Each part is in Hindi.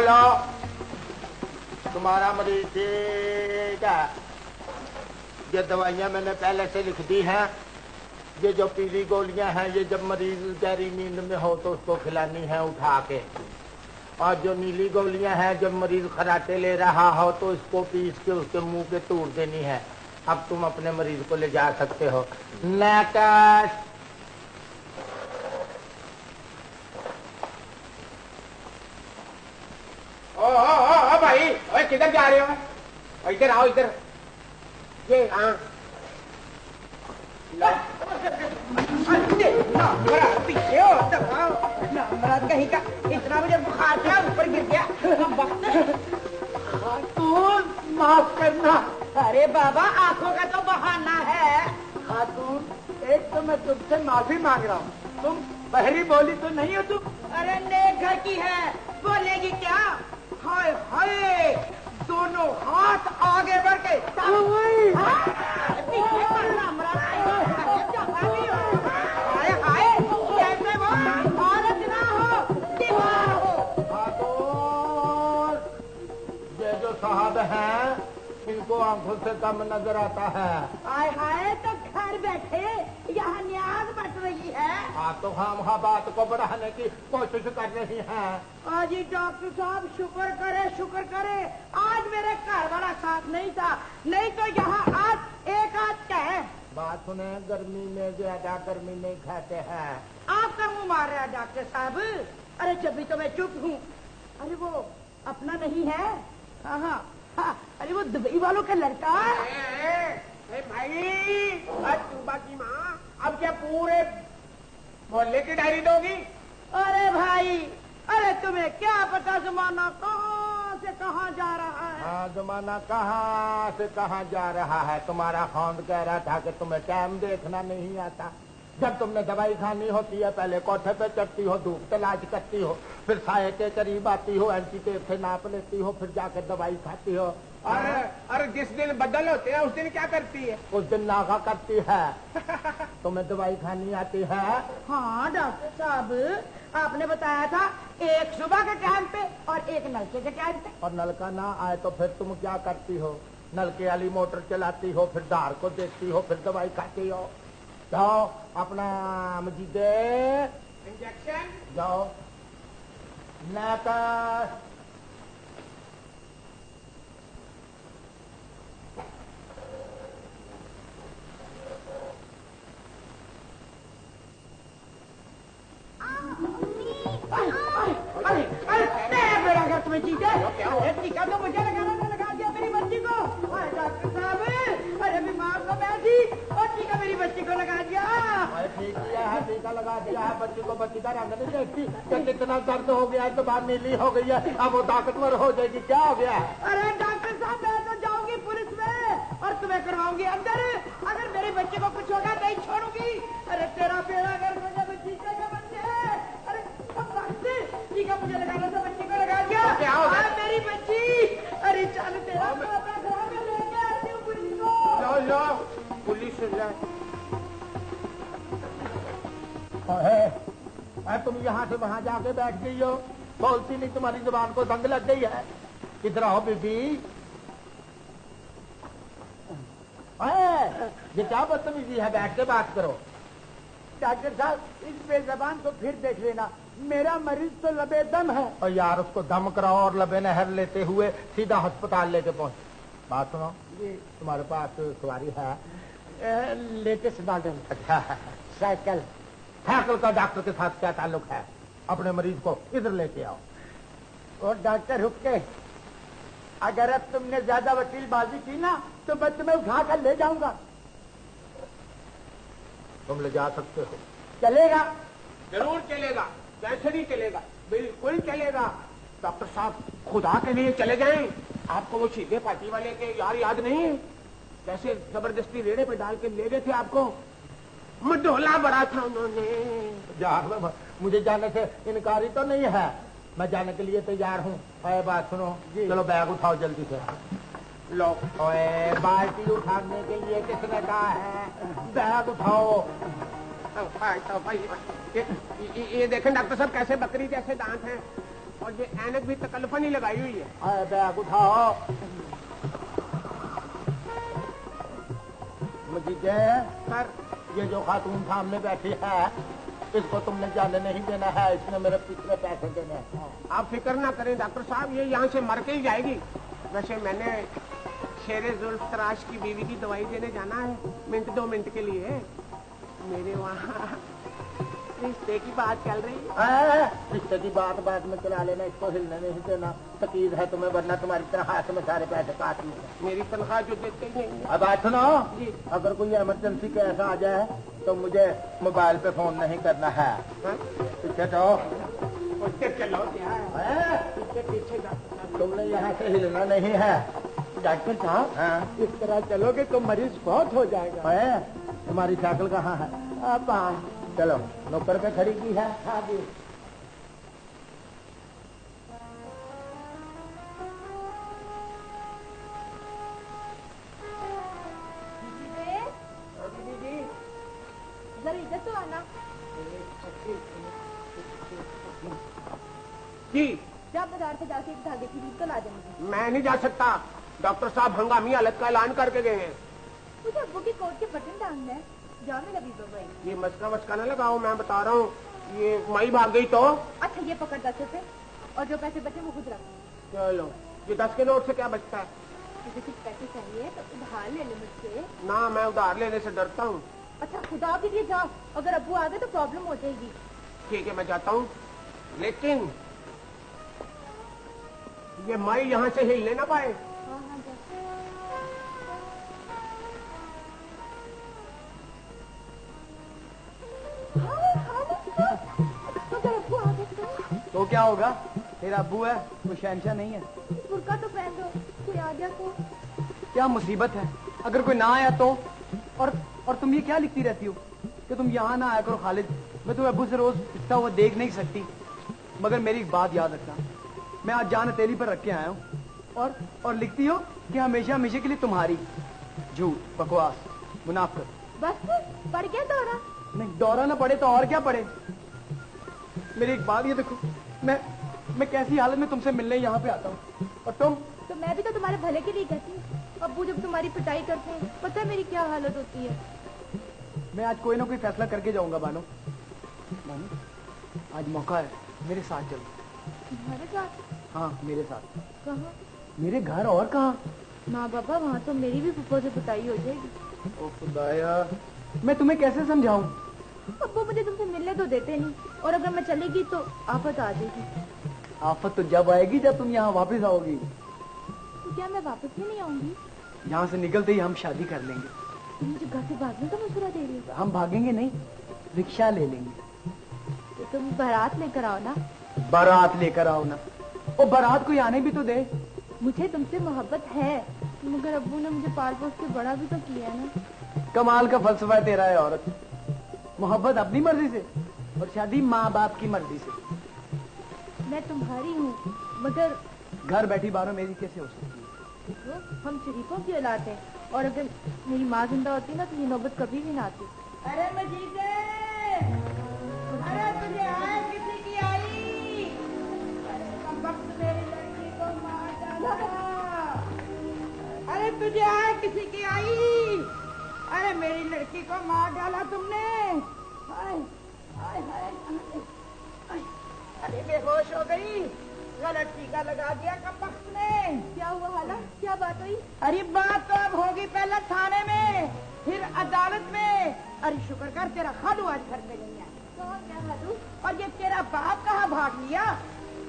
बोलो, तुम्हारा मरीज ठीक है। ये दवाइयाँ मैंने पहले से लिख दी हैं। ये जो पीली गोलियां हैं ये जब मरीज गहरी नींद में हो तो उसको खिलानी है उठा के, और जो नीली गोलियां हैं जब मरीज खराटे ले रहा हो तो इसको पीस के उसके मुंह पे तूड़ देनी है। अब तुम अपने मरीज को ले जा सकते हो। नेक्स्ट। ओ भाई, ओए किधर जा रहे हो? इधर आओ, इधर। ये हाँ पीछे हो नमरात कहीं का। इतना मुझे बुखार था, ऊपर गिर गया। खातून माफ करना। अरे बाबा, आंखों का तो बहाना है। खातून, एक तो मैं तुमसे माफी मांग रहा हूँ, तुम बहरी बोली तो नहीं हो तुम? अरे नेक घर की है, बोलेगी क्या? हाय हाय, दोनों हाथ आगे बढ़ के साहब हैं, इनको आंखों से कम नजर आता है। हाय हाय, तो घर बैठे यहाँ न्याज बट रही है। हाँ तो हम बात को बढ़ाने की कोशिश कर रही हैं। आज ही डॉक्टर साहब शुक्र करे आज मेरे घर वाला साथ नहीं था, नहीं तो यहाँ आज एक आध कहे। बात सुने, गर्मी में ज्यादा गर्मी नहीं खाते हैं। आपका मुंह मार रहा है डॉक्टर साहब। अरे जब भी तो मैं चुप हूँ। अरे वो अपना नहीं है? हाँ, अरे वो दुबई वालों का लड़का। भाई, आज सुबह की माँ अब क्या पूरे मोहल्ले की डायरी दोगी? अरे भाई, अरे तुम्हें क्या पता जमाना कहाँ से कहाँ जा रहा है? हाँ, जमाना कहाँ से कहाँ जा रहा है। तुम्हारा खौंद कह रहा था कि तुम्हें टाइम देखना नहीं आता। जब तुमने दवाई खानी होती है पहले कोठे पे चढ़ती हो, धूप तलाश करती हो, फिर साये के करीब आती हो, एंटीटेप से नाप लेती हो, फिर जाकर दवाई खाती हो। अरे जिस दिन बदल होते हैं उस दिन क्या करती है? उस दिन नागा करती है। तुम्हें दवाई खानी आती है? हाँ डॉक्टर साहब, आपने बताया था एक सुबह के टाइम पे और एक नलके के टाइम पे। और नलका ना आए तो फिर तुम क्या करती हो? नलके वाली मोटर चलाती हो, फिर धार को देखती हो, फिर दवाई खाती हो। जाओ अपना मजीदे इंजेक्शन जाओ। नाका मेरा घर तुम्हें जीते। टीका तो मुझे लगा दिया मेरी बच्ची को। डॉक्टर साहब, अरे बीमार तो मैं थी और टीका मेरी बच्ची को लगा दिया। ठीक किया है, टीका लगा दिया है। बच्ची को बच्ची का रंग नहीं देखती कि कितना दर्द हो गया है, तो बात नीली हो गई है, अब वो ताकतवर हो जाएगी। क्या हो गया है? अरे डॉक्टर साहब, मैं तो जाऊंगी पुलिस में और तुम्हें करवाऊंगी अंदर। अगर मेरी बच्ची को कुछ होगा नहीं छोड़ूंगी। अरे तेरा बेड़ा अगर मुझे बच्ची का बच्चे। अरे टीका मुझे लगाना था, बच्ची को लगा दिया। क्या हो गया? मेरी बच्ची। अरे चल तेरा लेके आती हूँ पुलिस को। जाओ पुलिस तुम यहाँ से वहाँ जाके बैठ गई हो, बोलती नहीं, तुम्हारी जुबान को जंग लग गई है। इधर आओ बीबी। ये क्या बदतमीजी है? बैठ के बात करो। डॉक्टर साहब, इस बेज़बान को फिर देख लेना, मेरा मरीज तो लबेदम है। और यार उसको दम कराओ और लबे नहर लेते हुए सीधा अस्पताल लेके पहुंच। बात सुनो जी, तुम्हारे पास सवारी है? Latest model. अच्छा, साइकिल। साइकिल का डॉक्टर के साथ क्या ताल्लुक है? अपने मरीज को इधर लेके आओ। और डॉक्टर रुक के, अगर अब तुमने ज्यादा वकीलबाजी की ना तो मैं तुम्हें उठा कर ले जाऊंगा। तुम ले जा सकते हो? चलेगा? जरूर चलेगा, कैसे नहीं चलेगा, बिल्कुल चलेगा। डॉक्टर साहब, खुदा के लिए चले जाएं। आपको वो सीधे पार्टी वाले के यार याद नहीं है? कैसे जबरदस्ती रेड़े पे डाल के ले गए थे आपको, मडोला बड़ा था उन्होंने। यार मुझे जाने से इनकारी तो नहीं है, मैं जाने के लिए तैयार हूँ। बात सुनो, चलो बैग उठाओ जल्दी से। लो, बाल्टी उठाने के लिए किसने कहा है? बैग उठाओ। ये देखें डॉक्टर साहब, कैसे बकरी जैसे दांत हैं। और ये ऐनक भी तकल्लुफ़ नहीं लगाई हुई है। अरे बैग उठाओ। मजीदे सर, ये जो खातून सामने बैठी है इसको तुमने जाने नहीं देना है, इसने मेरे पिछले पैसे देने हैं। आप फिक्र ना करें डॉक्टर साहब, ये यहाँ से मर के ही जाएगी। वैसे मैंने शेरे जुल्फ तराश की बीवी की दवाई देने जाना है 1-2 मिनट के लिए। मेरे वहाँ रिश्ते की बात चल रही है। रिश्ते की बात बाद में चला लेना, इसको हिलने नहीं देना। तकीद है तुम्हें, वरना तुम्हारी तनख्वाह से मैं सारे पैसे काट लूंगा। मेरी तनख्वाह जो देते ही नहीं है। अब बात सुनो, जी। अगर कोई इमरजेंसी केस आ जाए तो मुझे मोबाइल पे फोन नहीं करना है। पीछे तो चलो क्या है? पीछे तुमने यहाँ से हिलना नहीं है। डॉक्टर साहब, हाँ? इस तरह चलोगे तो मरीज बहुत हो जाएगा। है? तुम्हारी साइकिल कहाँ है? आप चलो, नौकर पे खड़ी की है। हाँ जी। जरा इधर तो आना। जी, क्या बाजार से जाके एक धागे की रीत तो ला देंगे। मैं नहीं जा सकता। डॉक्टर साहब हंगामी हालत का ऐलान करके गए हैं। मुझे अब्बू की कोट के बटन डालना है। जाओ मेरा बीबा भाई। ये मस्का वस्का न लगाओ, मैं बता रहा हूँ। ये माई भाग गई तो? अच्छा ये पकड़ 10 रुपए और जो पैसे बचे वो खुद रख। चलो, ये 10 के नोट से क्या बचता है? मुझे कुछ पैसे चाहिए तो उधार ले लो मुझसे। ना, मैं उधार लेने से डरता हूँ। अच्छा खुदा के लिए जाओ, अगर अब्बू आ गए तो प्रॉब्लम हो जाएगी। ठीक है, मैं जाता हूँ, लेकिन ये माई यहाँ से हिलने ना पाए। हाँ हाँ जाओ। अगर अब्बू आ गए तो क्या होगा? तेरा अब्बू है, कोई शहंशाह नहीं है। बुर्का तो पहन दो, कोई आ गया तो। क्या मुसीबत है? अगर कोई ना आया तो? और तुम ये क्या लिखती रहती हो कि तुम यहाँ ना आया करो खालिद। मैं तुम्हें अब्बू से रोज पिटता हुआ देख नहीं सकती। मगर मेरी एक बात याद रखना, मैं आज जान हथेली पर रख के आया हूँ। और लिखती हो कि हमेशा हमेशा के लिए तुम्हारी। झूठ, बकवास, मुनाफिक। बस पड़ गया दौरा। नहीं, दौरा ना पड़े तो और क्या पड़े। मेरी एक बात ये देखो, मैं कैसी हालत में तुमसे मिलने यहाँ पे आता हूँ, और तुम। तो मैं भी तो तुम्हारे भले के लिए कहती हूँ। अब्बू जब तुम्हारी पिटाई करते हैं, पता है मेरी क्या हालत होती है। मैं आज कोई ना कोई फैसला करके जाऊंगा बानो। आज मौका है, मेरे साथ चलो। तुम्हारे साथ? हाँ, मेरे साथ। कहाँ? मेरे घर, और कहाँ? ना बाबा, वहाँ तो मेरी भी फुफ्फो से पिटाई हो जाएगी। ओ खुदाया, मैं तुम्हें कैसे समझाऊं? अब्बू मुझे तुमसे मिलने तो देते नहीं, और अगर मैं चलेगी तो आफत आ जाएगी। आफत तो जब आएगी जब तुम यहाँ वापस आओगी। तो क्या मैं वापस भी नहीं आऊंगी? यहाँ से निकलते ही हम शादी कर लेंगे। तुम मुझे घर से भागने का मशवरा दे रही हो? हम भागेंगे नहीं, रिक्शा ले लेंगे। तो तुम बारात लेकर आओ ना। बारात लेकर आओ ना? ओ, बारात कोई आने भी तो दे। मुझे तुमसे मोहब्बत है, मगर अब्बू ने मुझे पाल पोस के बड़ा भी तो किया है ना। कमाल का फलसफा है तेरा है औरत। मोहब्बत अपनी मर्जी से और शादी माँ बाप की मर्जी से। मैं तुम्हारी हूँ, मगर घर बैठी बारो मेरी कैसे हो सकती है? देखो, हम शरीफों की औलाद हैं, और अगर मेरी माँ जिंदा होती ना तो ये नौबत कभी भी ना आती। अरे मजीदे, अरे तुझे आए किसी की आई? अरे कमबख्त मेरी लड़की को मार डाला। अरे तुझे आए किसी की आई? अरे मेरी लड़की को मार डाला तुमने। हाय हाय हाय, अरे बेहोश हो गई, गलत टीका लगा दिया कमबख्त ने। क्या हुआ हाला? क्या बात हुई? अरे बात तो अब होगी, पहले थाने में, फिर अदालत में। अरे शुक्र कर तेरा खालू आज घर पे नहीं है। कहाँ क्या खालू? और ये तेरा बाप कहाँ भाग लिया?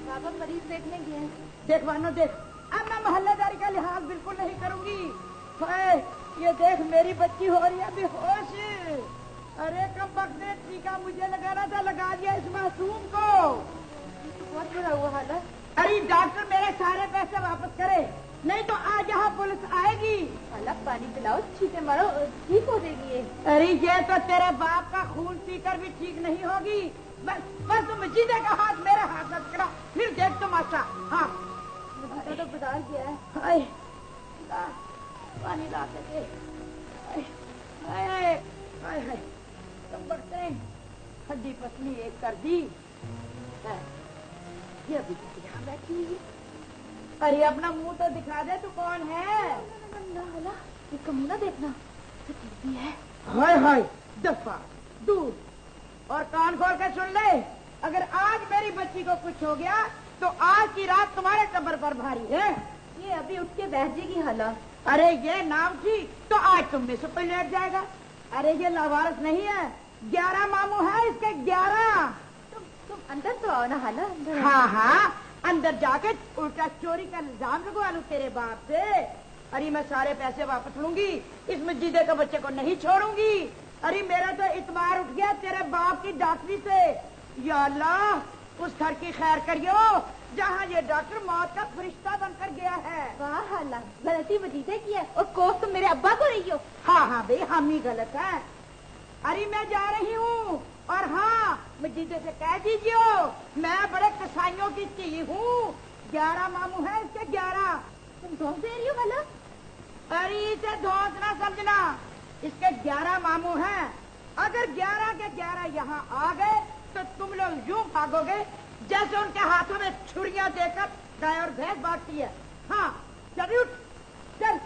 बाबा मरीज देखने गए। देख मानो देख, अब मैं मोहल्लेदारी का लिहाज बिल्कुल नहीं करूंगी। ये देख मेरी बच्ची हो रही है बेहोश। अरे कमबख्त ने टीका मुझे लगाना था, लगा दिया इस मासूम को। बहुत बुरा हुआ हालत। अरे डॉक्टर मेरे सारे पैसे वापस करे, नहीं तो आज यहाँ पुलिस आएगी। अलग पानी पिलाओ, छींटे मारो, ठीक हो जाएगी ये। अरे ये तो तेरे बाप का खून पीकर भी ठीक नहीं होगी। बस तुम मजीदे का हाथ मेरे हाथ में पकड़ा, फिर देख तमाशा। हाँ तो बता गया है। हाय पानी ला के दे। हाय हाय हाय, हड्डी पसली एक कर दी। ये अभी तक यहाँ बैठी हुई है। अरे अपना मुंह तो दिखा दे, तू कौन है? हाला इसका मुंह ना देखना, तो टीवी है। हाय हाय, दफा दूर। और कान खोल के सुन ले, अगर आज मेरी बच्ची को कुछ हो गया तो आज की रात तुम्हारे कब्र पर भारी है। ये अभी उठ के बैठ जाएगी हाला। अरे ये नाम थी तो आज तुम में से कोई लेट जाएगा। अरे ये लावारिस नहीं है, 11 मामू है इसके, 11। तुम अंदर तो आओ ना हाला, अंदर आओ। हाँ हाँ, अंदर जाके उल्टा चोरी का इल्जाम लगवा लूं तेरे बाप से। अरे मैं सारे पैसे वापस लूंगी, इस मजीदे के बच्चे को नहीं छोड़ूंगी। अरे मेरा तो इतबार उठ गया तेरे बाप की डॉक्टरी से। या अल्लाह, उस घर की खैर करियो जहाँ ये डॉक्टर मौत का फरिश्ता बनकर गया है। वाह हाला, गलती मजीदे की है और कोस तुम मेरे अब्बा को रही हो। हाँ हाँ भाई, हम ही गलत है। अरे मैं जा रही हूँ, और हाँ मजीदे से कह दीजिए मैं बड़े कसाईयों की ची हूँ। 11 मामू है इसके, 11। तुम धोख दे रही हो हाला? अरे इसे धोख ना समझना, इसके 11 मामू हैं। अगर 11 के 11 यहाँ आ गए तो तुम लोग यूं भागोगे जैसे उनके हाथों में छुरियां देकर गाय और भैंस बांटती है। हाँ चल उठ, चल।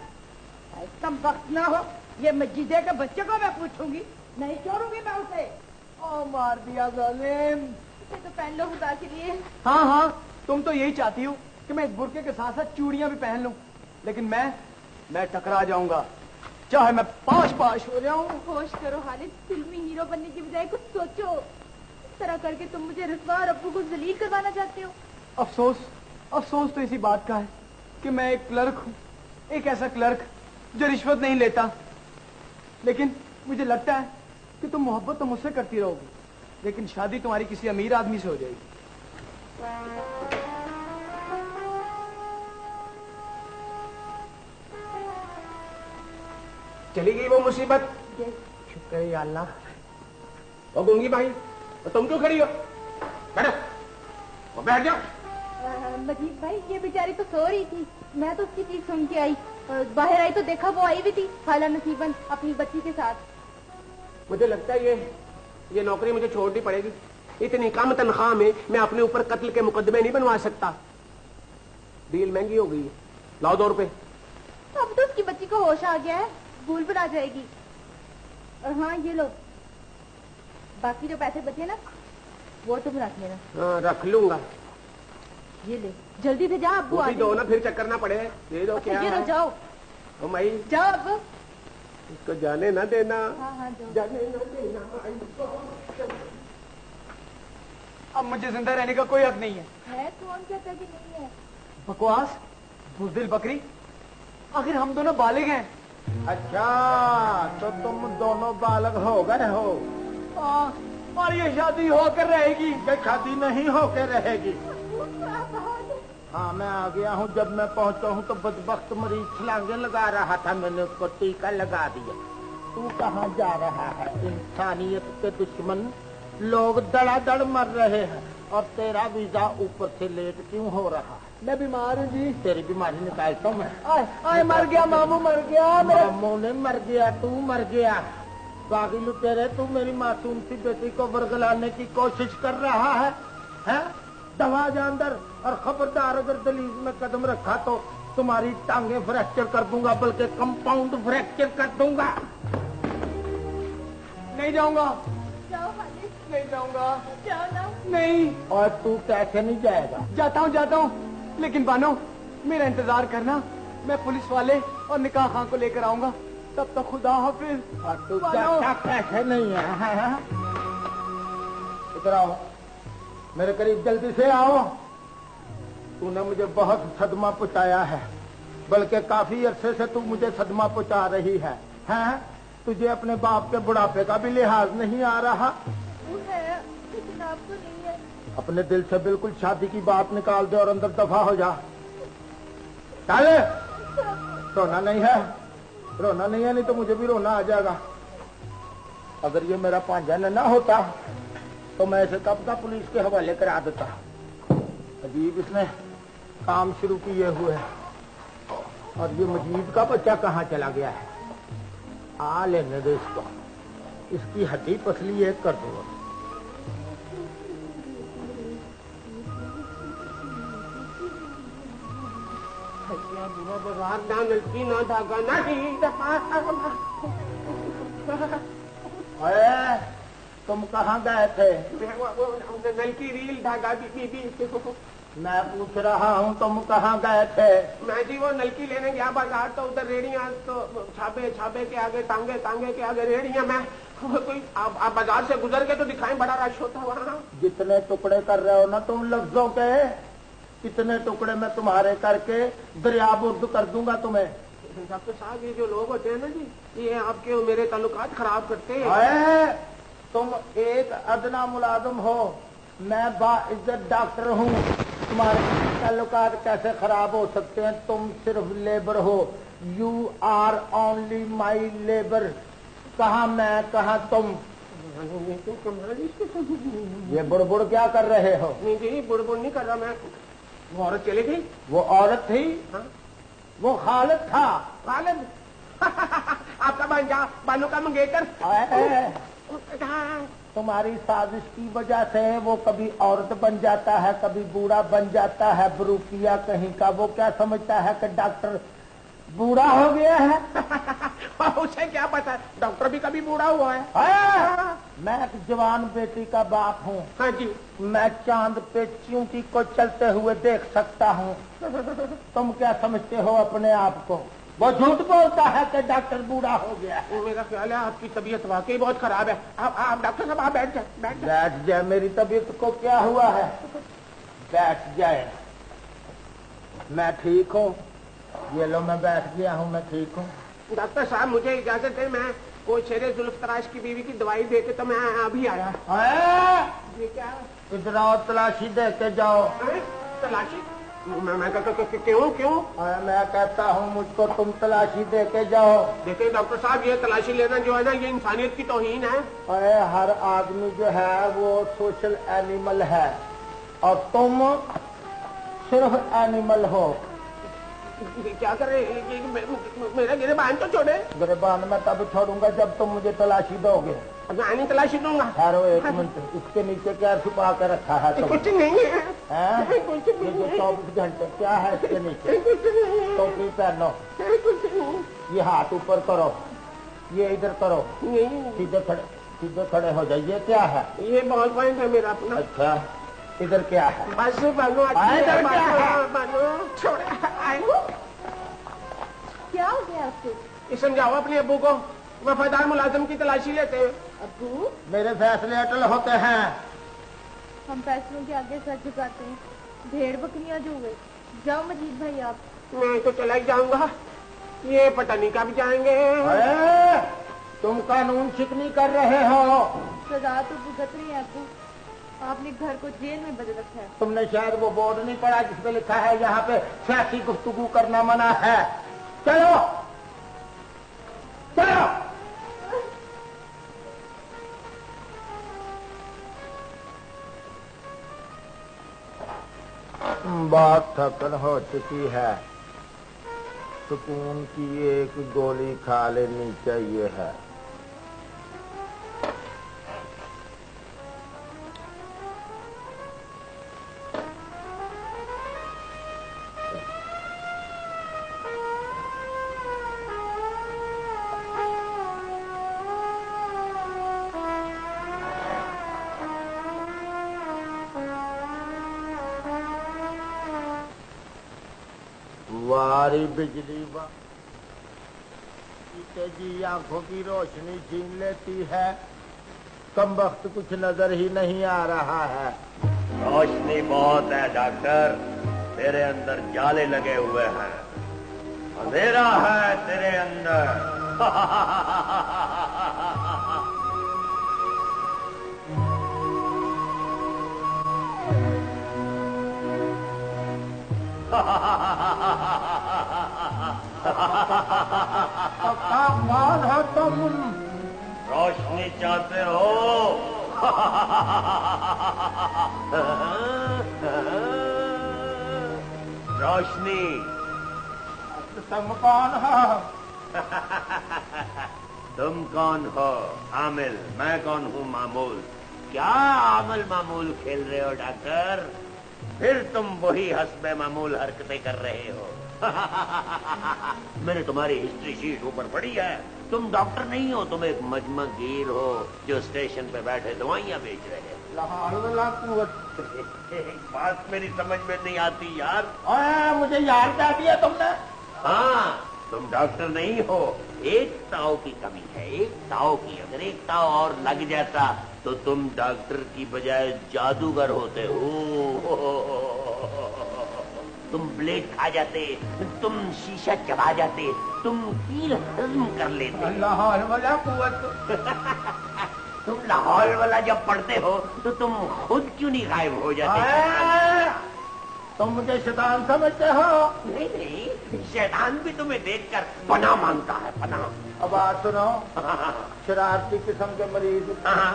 कम वक्त ना हो, ये मस्जिदे के बच्चे को मैं पूछूंगी, नहीं छोड़ूंगी मैं उसे। ओ मार दिया जालिम। इसे तो पहन लो खुदा के लिए। हाँ हाँ, तुम तो यही चाहती हो कि मैं इस बुर्के के साथ साथ चूड़ियां भी पहन लूं, लेकिन मैं टकरा जाऊंगा, चाहे मैं पाश हो जाऊं। होश करो हालिद, फिल्मी हीरो बनने की बजाय कुछ सोचो। इस तरह करके तुम मुझे रुसवा और अब्बू को जलील करवाना चाहते हो। अफसोस तो इसी बात का है कि मैं एक क्लर्क हूँ, एक ऐसा क्लर्क जो रिश्वत नहीं लेता। लेकिन मुझे लगता है कि तुम मोहब्बत तो मुझसे करती रहोगी, लेकिन शादी तुम्हारी किसी अमीर आदमी से हो जाएगी। चली गई वो मुसीबत। शुक्र है अल्लाह। ओ गूंगी भाई, तुम क्यों खड़ी हो? बैठो, वो बैठ जाओ। मजीद भाई, ये बेचारी तो सो रही थी, मैं तो उसकी चीज सुन के आई। बाहर आई तो देखा वो आई भी थी, खाला नसीबन अपनी बच्ची के साथ। मुझे लगता है ये नौकरी मुझे छोड़नी पड़ेगी। इतनी कम तनख्वाह में मैं अपने ऊपर कत्ल के मुकदमे नहीं बनवा सकता। डील महंगी हो गई है, लाओ 2 रुपए। अब तो उसकी बच्ची को होश आ गया है, भूल भुला जाएगी। और हाँ ये लो, बाकी जो पैसे बचे ना वो तुम रख लेना। हाँ रख लूंगा। ये ले, जल्दी से जा, अब्बू आ दो ना, फिर चक्कर ना पड़े। ये दो। क्या ये लो, जाओ ओ माई, जाओ अब्बू। इसको जाने ना देना। हाँ जाओ। जाने ना देना। अब मुझे जिंदा रहने का कोई हक नहीं है। है कौन कहता कि नहीं है? बकवास, बुज़दिल बकरी, आखिर हम दोनों बालिग हैं। अच्छा, तो तुम दोनों बालक हो गए हो। और ये शादी होकर रहेगी? ये शादी नहीं होकर रहेगी। हाँ मैं आ गया हूँ। जब मैं पहुँचा हूँ तो बदबख्त मरीज छलांगे लगा रहा था, मैंने उसको टीका लगा दिया। तू कहाँ जा रहा है? इंसानियत के दुश्मन लोग धड़ाधड़ मर रहे हैं और तेरा वीजा ऊपर से लेट क्यों हो रहा है? मैं बीमार हूँ जी। तेरी बीमारी निकालता हूँ मैं। आए मर गया, मामू मर गया। मामू ने मर गया, तू मर गया। बागी लुटेरे, तू मेरी मासूम सी बेटी को बरगलाने की कोशिश कर रहा है, हैं? दवा जा अंदर, और खबरदार अगर दहलीज में कदम रखा तो तुम्हारी टांगे फ्रैक्चर कर दूंगा, बल्कि कंपाउंड फ्रैक्चर कर दूंगा। नहीं जाऊंगा, जाओ हालिद, नहीं जाऊंगा। जाओ ना। नहीं। और तू कैसे नहीं जाएगा? जाता हूँ, लेकिन बानो मेरा इंतजार करना, मैं पुलिस वाले और निकाह खां को लेकर आऊंगा। तब तक खुदा हाफिज। और तू जाता कैसे नहीं है? इधर आओ, मेरे करीब जल्दी से आओ। तूने मुझे बहुत सदमा पहुंचाया है, बल्कि काफी अरसे से तू मुझे सदमा पहुंचा रही है, हैं? तुझे अपने बाप के बुढ़ापे का भी लिहाज नहीं आ रहा। वो है, लेकिन आपको नहीं है। अपने दिल से बिल्कुल शादी की बात निकाल दे और अंदर दफा हो जा। चले, रोना नहीं है, रोना नहीं है, नहीं तो मुझे भी रोना आ जाएगा। अगर ये मेरा पांजा न होता तो मैं इसे कब का पुलिस के हवाले करा देता। अजीब इसने काम शुरू किए हुए हैं। और ये मजीद का बच्चा कहाँ चला गया है? आ लेने दे इसको, इसकी हड्डी पसली एक कर दो। बाजार ना नलकी ना धागा ना अरे तुम कहाँ गए थे? वो नलकी रील धागा बीबी मैं पूछ रहा हूँ तुम कहाँ गए थे? मैं जी वो नलकी लेने गया बाजार, तो उधर रेड़ियाँ, तो छापे के आगे तांगे के आगे रेड़ियाँ। मैं कोई आप बाजार से गुजर के तो दिखाएं, बड़ा रश होता वहाँ। जितने टुकड़े कर रहे हो ना तुम लफ्जों के, इतने टुकड़े मैं तुम्हारे करके दरियाबुर्द कर दूंगा तुम्हें। डॉक्टर साहब ये जो लोग होते हैं ना जी, ये आपके और मेरे ताल्लुकात खराब करते हैं। तुम एक अदना मुलाजिम हो, मैं बाइज्जत डॉक्टर हूँ, तुम्हारे ताल्लुकात कैसे खराब हो सकते हैं? तुम सिर्फ लेबर हो, you are only my labour. कहाँ मैं कहाँ तुम? ये बुड़बुड़ क्या कर रहे हो? नहीं जी बुड़बुड़ नहीं कर रहा मैं। वो औरत चली गई। वो औरत थी? हाँ? वो खालिद था। खालिद आपका भांजा बानू का मंगेतर। तुम्हारी साजिश की वजह से वो कभी औरत बन जाता है, कभी बूढ़ा बन जाता है, बरूपिया कहीं का। वो क्या समझता है कि डॉक्टर बूढ़ा हो गया है? उसे क्या पता, डॉक्टर भी कभी बूढ़ा हुआ है। मैं एक जवान बेटी का बाप हूँ। हाँ जी। मैं चांद पे चींटी को चलते हुए देख सकता हूँ। तुम क्या समझते हो अपने आप को? वो झूठ बोलता है कि डॉक्टर बूढ़ा हो गया है। मेरा ख्याल है आपकी तबीयत वाकई बहुत खराब है। आप डॉक्टर साहब आप बैठ जाए। मेरी तबीयत को क्या हुआ है? बैठ जाए। मैं ठीक हूँ। ये लो मैं बैठ गया हूँ, मैं ठीक हूँ। डॉक्टर साहब मुझे इजाजत है, मैं वो शेरे जुल्फ तराश की बीवी की दवाई दे के तो मैं अभी आया। ये क्या? इधर आओ, तलाशी दे के जाओ। तलाशी? मैं क्यों? मैं कहता हूँ मुझको तुम तलाशी दे के जाओ। देखिए डॉक्टर साहब ये तलाशी लेना जो है ना, ये इंसानियत की तौहीन है। अरे हर आदमी जो है वो सोशल एनिमल है और तुम सिर्फ एनिमल हो। क्या कर रहे हैं? मेरा गिरबान तो छोड़े। गिरबान मैं तब छोड़ूंगा जब तुम मुझे तलाशी दोगे। मैं नहीं तलाशी दूंगा। ठहरो एक मिनट, इसके नीचे क्या छुपा कर रखा है तुम? कुछ नहीं है। कुछ नहीं। 24 घंटे क्या है इसके नीचे? टोपी पहनो, ये हाथ ऊपर करो, ये इधर करो, सीधे खड़े हो जाइए। क्या है ये? बॉल पॉइंट है मेरा अपना। अच्छा इधर क्या है? बस बानो छोड़। क्या हो गया आपको? समझाओ अपने अब्बू को, वफादार मुलाजिम की तलाशी लेते हैं। अब्बू मेरे फैसले अटल होते हैं। हम फैसलों के आगे सर झुकाते हैं। भेड़ बकरियां जो हुए। जाओ मजीद भाई आप। मैं तो चला ही जाऊंगा, ये पता नहीं कब जाएंगे। तुम कानून शिकनी कर रहे हो। सजा तो भुगत रही है अब्बू। आपने घर को जेल में बदल रखा है। तुमने शायद वो बोर्ड नहीं पढ़ा जिसपे लिखा है यहाँ पे सियासी गुफ्तगू करना मना है। चलो चलो। बात थकन हो चुकी है, सुकून की एक गोली खा लेनी चाहिए है। वारी बिजली जी आंखों की रोशनी छीन लेती है। कम वक्त कुछ नजर ही नहीं आ रहा है। रोशनी बहुत है डॉक्टर, तेरे अंदर जाले लगे हुए हैं, अंधेरा है तेरे अंदर। कौन हो तुम? रोशनी चाहते हो? रोशनी। तुम कौन हो? तुम कौन हो? आमिल। मैं कौन हूँ? मामूल। क्या आमिल मामूल खेल रहे हो डॉक्टर? फिर तुम वही हस्बे मामूल हरकतें कर रहे हो। मैंने तुम्हारी हिस्ट्री शीट ऊपर पढ़ी है। तुम डॉक्टर नहीं हो, तुम एक मजमगीर हो जो स्टेशन पे बैठे दवाइयाँ बेच रहे हैं। एक बात मेरी समझ में नहीं आती यार। मुझे यार क्या दिया तुमने? हाँ, तुम डॉक्टर नहीं हो, एक ताव की कमी है, एक ताव की। अगर एक ताव और लग जाता तो तुम डॉक्टर की बजाय जादूगर होते हो। तुम ब्लेड खा जाते, तुम शीशा चबा जाते, तुम कील हजम कर लेते। लाहौर वाला कुवत। तुम लाहौर वाला जब पढ़ते हो तो तुम खुद क्यों नहीं गायब हो जाते? तुम मुझे शैतान समझते हो? नहीं नहीं, शैतान भी तुम्हें देखकर पनाह मांगता है, पनाह। अब बात सुनो, शरारती किस्म के मरीज,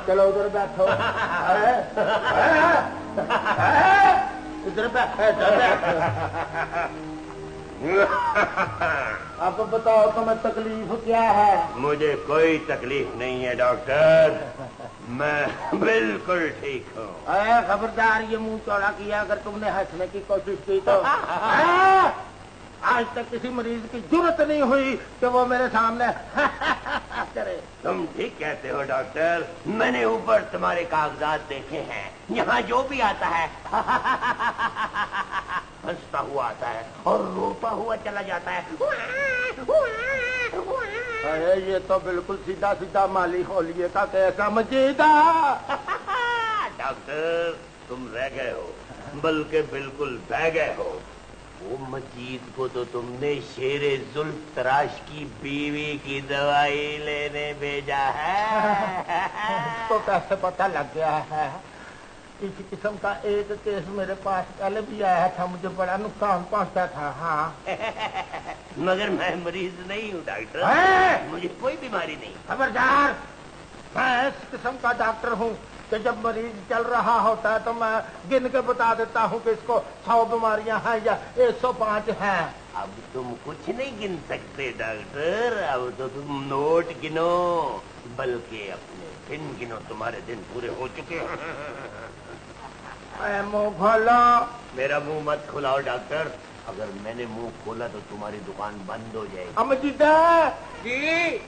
चलो उधर बैठो। इधर बैठो। अब बताओ तुम्हें तकलीफ क्या है? मुझे कोई तकलीफ नहीं है डॉक्टर, मैं बिल्कुल ठीक हूँ। खबरदार, ये मुंह चौड़ा किया अगर तुमने हंसने की कोशिश की तो। आज तक किसी मरीज की जरूरत नहीं हुई कि वो मेरे सामने करे। तुम ठीक कहते हो डॉक्टर, मैंने ऊपर तुम्हारे कागजात देखे हैं, यहाँ जो भी आता है हंसता हुआ आता है और रोता हुआ चला जाता है। अरे ये तो बिल्कुल सीधा सीधा माली होलिये का कैसा मजीदा। डॉक्टर तुम रह गए हो, बल्कि बिल्कुल बह गए हो। वो मजीद को तो तुमने शेरे जुल्फ तराश की बीवी की दवाई लेने भेजा है। तो कैसे पता लग गया है? इस किस्म का एक केस मेरे पास पहले भी आया था, मुझे बड़ा नुकसान पहुंचा था। हाँ मगर मैं मरीज नहीं हूँ डॉक्टर, मुझे कोई बीमारी नहीं। खबरदार, मैं इस किस्म का डॉक्टर हूँ कि जब मरीज चल रहा होता है तो मैं गिन के बता देता हूँ कि इसको 100 बीमारियां हैं या 105 हैं। अब तुम कुछ नहीं गिन सकते डॉक्टर, अब तो तुम नोट गिनो, बल्कि अपने दिन गिनो। तुम्हारे दिन पूरे हो चुके हैं। मुंह खोलो। मेरा मुंह मत खुलाओ डॉक्टर, अगर मैंने मुंह खोला तो तुम्हारी दुकान बंद हो जाएगी। अमजीदा जी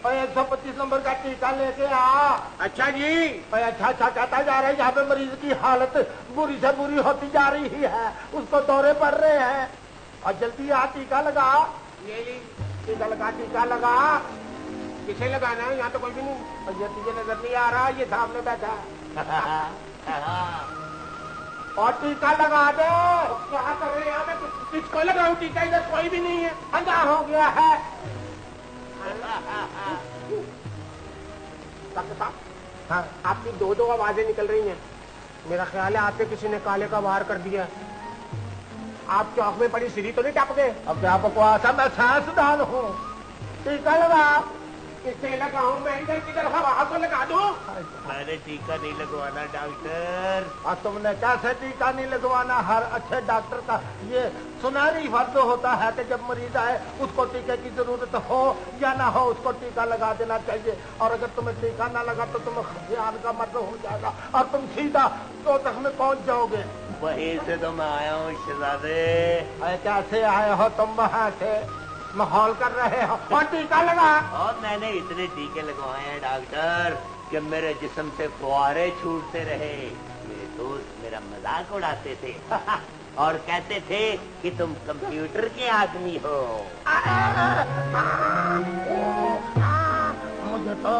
125 नंबर का टीका लेके आ। अच्छा जी। अच्छा कहता जा रहा है, यहाँ पे मरीज की हालत बुरी से बुरी होती जा रही है, उसको दौरे पड़ रहे हैं। और जल्दी आ, टीका लगा। ये ली। टीका लगा, टीका लगा। किसे लगाना है? यहाँ तो कोई भी नहीं। और ये तुझे नजर नहीं आ रहा, ये सामने बैठा और टीका लगा दे। क्या कर रहे हैं यहाँ? मैं किसको लगाऊं टीका? इधर कोई भी नहीं है, अंधा हो गया है। हाँ, आपकी दो आवाजें निकल रही हैं। मेरा ख्याल है आपके किसी ने काले का वार कर दिया। आप चौक में पड़ी सीढ़ी तो नहीं टप गए? अब क्या बकवास है, मैं साइंसदान हूँ। टीका लगा। किससे लगाऊं मैं? इधर किधर हवा को लगा दूं? मैंने टीका नहीं लगवाना डॉक्टर। और तुमने कैसे टीका नहीं लगवाना? हर अच्छे डॉक्टर का ये सुनहरी फर्ज होता है कि जब मरीज आए उसको टीके की जरूरत हो या ना हो, उसको टीका लगा देना चाहिए। और अगर तुम्हें टीका ना लगा तो तुम खियाल का मर्द हो जाएगा और तुम सीधा दोजख में पहुंच जाओगे। वहीं से तो मैं आया हूँ शहजादे। कैसे आए हो तुम? वहां से माहौल कर रहे हो और टीका लगा। और मैंने इतने टीके लगवाए हैं डॉक्टर कि मेरे जिस्म से फुआरे छूटते रहे। मेरे दोस्त मेरा मजाक उड़ाते थे और कहते थे कि तुम कंप्यूटर के आदमी हो। मुझे तो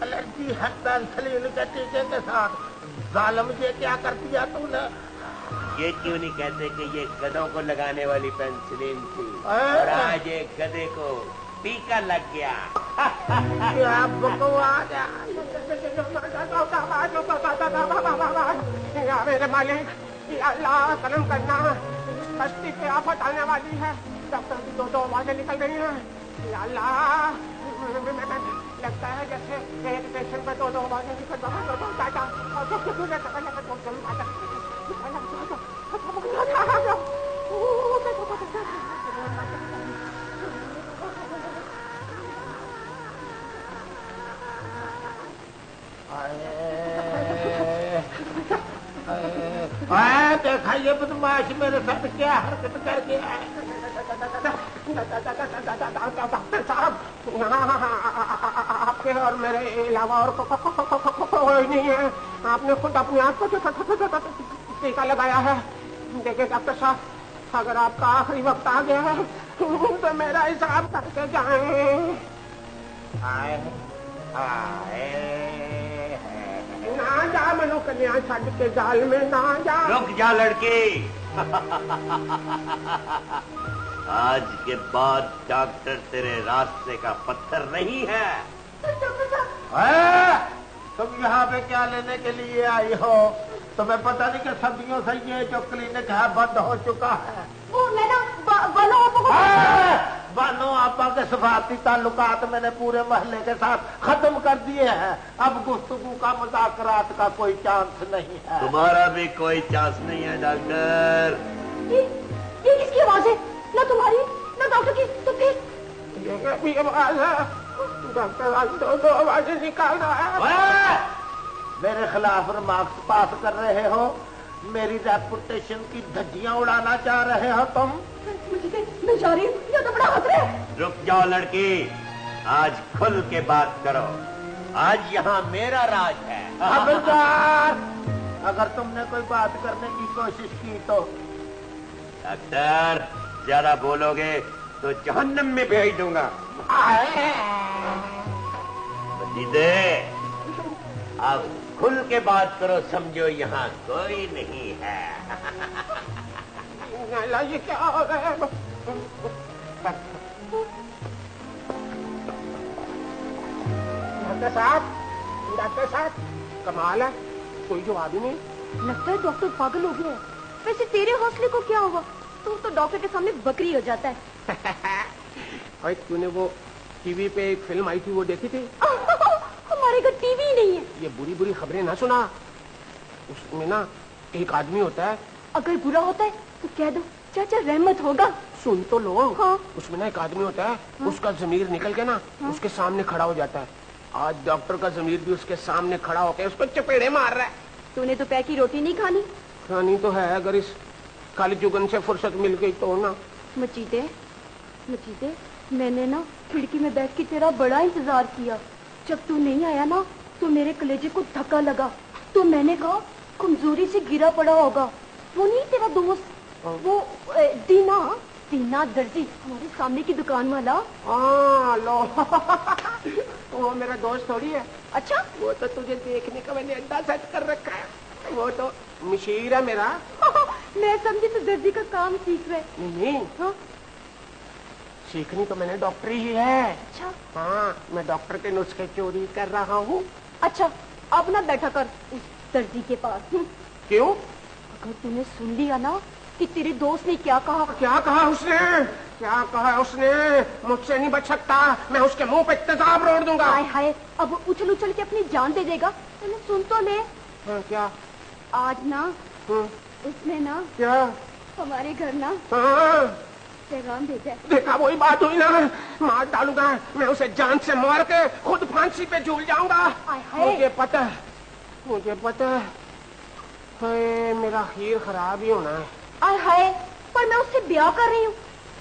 एलर्जी है पेंसिलिन के टीके के साथ। जालिम, ये क्या कर दिया तूने? ये क्यों नहीं कहते कि ये गधों को लगाने वाली पेंसिलिन थी और आज एक गधे को टीका लग गया। क्या बकवास या मेरे मालिक, या अल्लाह करम करना, कश्ती पे आफत आने वाली है। डॉक्टर की दो आवाजें निकल रही हैं। या अल्लाह, लगता है जैसे एक पेशेंट पे दो आवाजें निकल देखा ये बदमाश मेरे साथ क्या हरकत कर गया है। डॉक्टर साहब, यहाँ आपके और मेरे अलावा और कोई नहीं है। आपने खुद अपने आप को टीका लगाया है। देखिए डॉक्टर साहब, अगर आपका आखिरी वक्त आ गया है तो मेरा हिसाब करके जाएं। ना जा मनोकन्या छड़ के जाल में ना जा। रुक जा लड़की। आज के बाद डॉक्टर तेरे रास्ते का पत्थर नहीं है। तुम यहाँ पे क्या लेने के लिए आई हो? तुम्हें पता नहीं कि सदियों से ये जो क्लिनिक है बंद हो चुका है। वो मैं ना बानो आपा के सफारती ताल्लुकात मैंने पूरे मोहल्ले के साथ खत्म कर दिए हैं। अब गुफ्तगू का मुज़ाकरात का कोई चांस नहीं है। तुम्हारा भी कोई चांस नहीं है डॉक्टर। ये किसकी आवाज है? ना तुम्हारी ना डॉक्टर की, तो फिर ये भी आवाज है। डॉक्टर आज दो आवाजें निकाल रहा है। मेरे खिलाफ रिमार्क्स पास कर रहे हो, मेरी रेपुटेशन की धज्जियां उड़ाना चाह रहे हो तुम। मैं जा रही हूँ, ये तो बड़ा खतरा है। रुक जाओ लड़की, आज खुल के बात करो। आज यहाँ मेरा राज है। खबरदार, अगर तुमने कोई बात करने की कोशिश की तो। डॉक्टर, ज्यादा बोलोगे तो जहन्नम में भेज दूंगा। दे, अब खुल के बात करो, समझो यहाँ कोई नहीं है। ये क्या हो रहा है? डॉक्टर साहब, कमाल है, कोई जवाब ही नहीं। लगता है डॉक्टर पागल हो गया है। वैसे तेरे हौसले को क्या हुआ? तू तो डॉक्टर के सामने बकरी हो जाता है। और तूने वो टीवी पे एक फिल्म आई थी, वो देखी थी? हमारे घर टीवी नहीं है। ये बुरी बुरी खबरें ना सुना। उसमें ना एक आदमी होता है। अगर बुरा होता है तो कह दो चाचा रहमत होगा। सुन तो लो। हाँ। उसमें ना एक आदमी होता है। हाँ। उसका जमीर निकल के ना उसके सामने खड़ा हो जाता है। आज डॉक्टर का जमीर भी उसके सामने खड़ा होकर उसको चपेड़े मार रहा है। तूने तो पैर की रोटी नहीं खानी? खानी तो है, अगर इस काली जुगन से फुर्सत मिल गई तो ना। मचीदे, मैंने ना खिड़की में बैठ के तेरा बड़ा इंतजार किया। जब तू नहीं आया ना तो मेरे कलेजे को धक्का लगा। तो मैंने कहा कमजोरी से गिरा पड़ा होगा। वो नहीं तेरा दोस्त, वो दीना दर्जी, हमारे सामने की दुकान वाला। लो वो मेरा दोस्त थोड़ी है। अच्छा, वो तो तुझे देखने का मैंने अड्डा सेट कर रखा है। वो तो मशीर है मेरा। मैं समझी तो दर्जी का काम सीख रहे। नहीं। हाँ? सीखनी तो मैंने डॉक्टरी ही है। अच्छा। हाँ, मैं डॉक्टर के नुस्खे चोरी कर रहा हूँ। अच्छा, अब ना बैठा कर उस दर्जी के पास। क्यों? अगर तूने सुन लिया ना कि तेरे दोस्त ने क्या कहा। क्या कहा उसने? मुझसे नहीं बच सकता। मैं उसके मुंह पे तेजाब रोड़ दूंगा। हाय हाय, अब उछल उछल के अपनी जान दे देगा। तूने सुन तो ले। हाँ, क्या? आज ना उसने ना क्या हमारे घर ना पैगाम भेजा। देखा, वही बात हुई ना। मार डालूंगा मैं उसे, जान से मार के खुद फांसी पे झूल जाऊंगा। मुझे पता है हाय, मेरा खीर खराब ही होना है। आय हाय, पर मैं उससे ब्याह कर रही हूँ।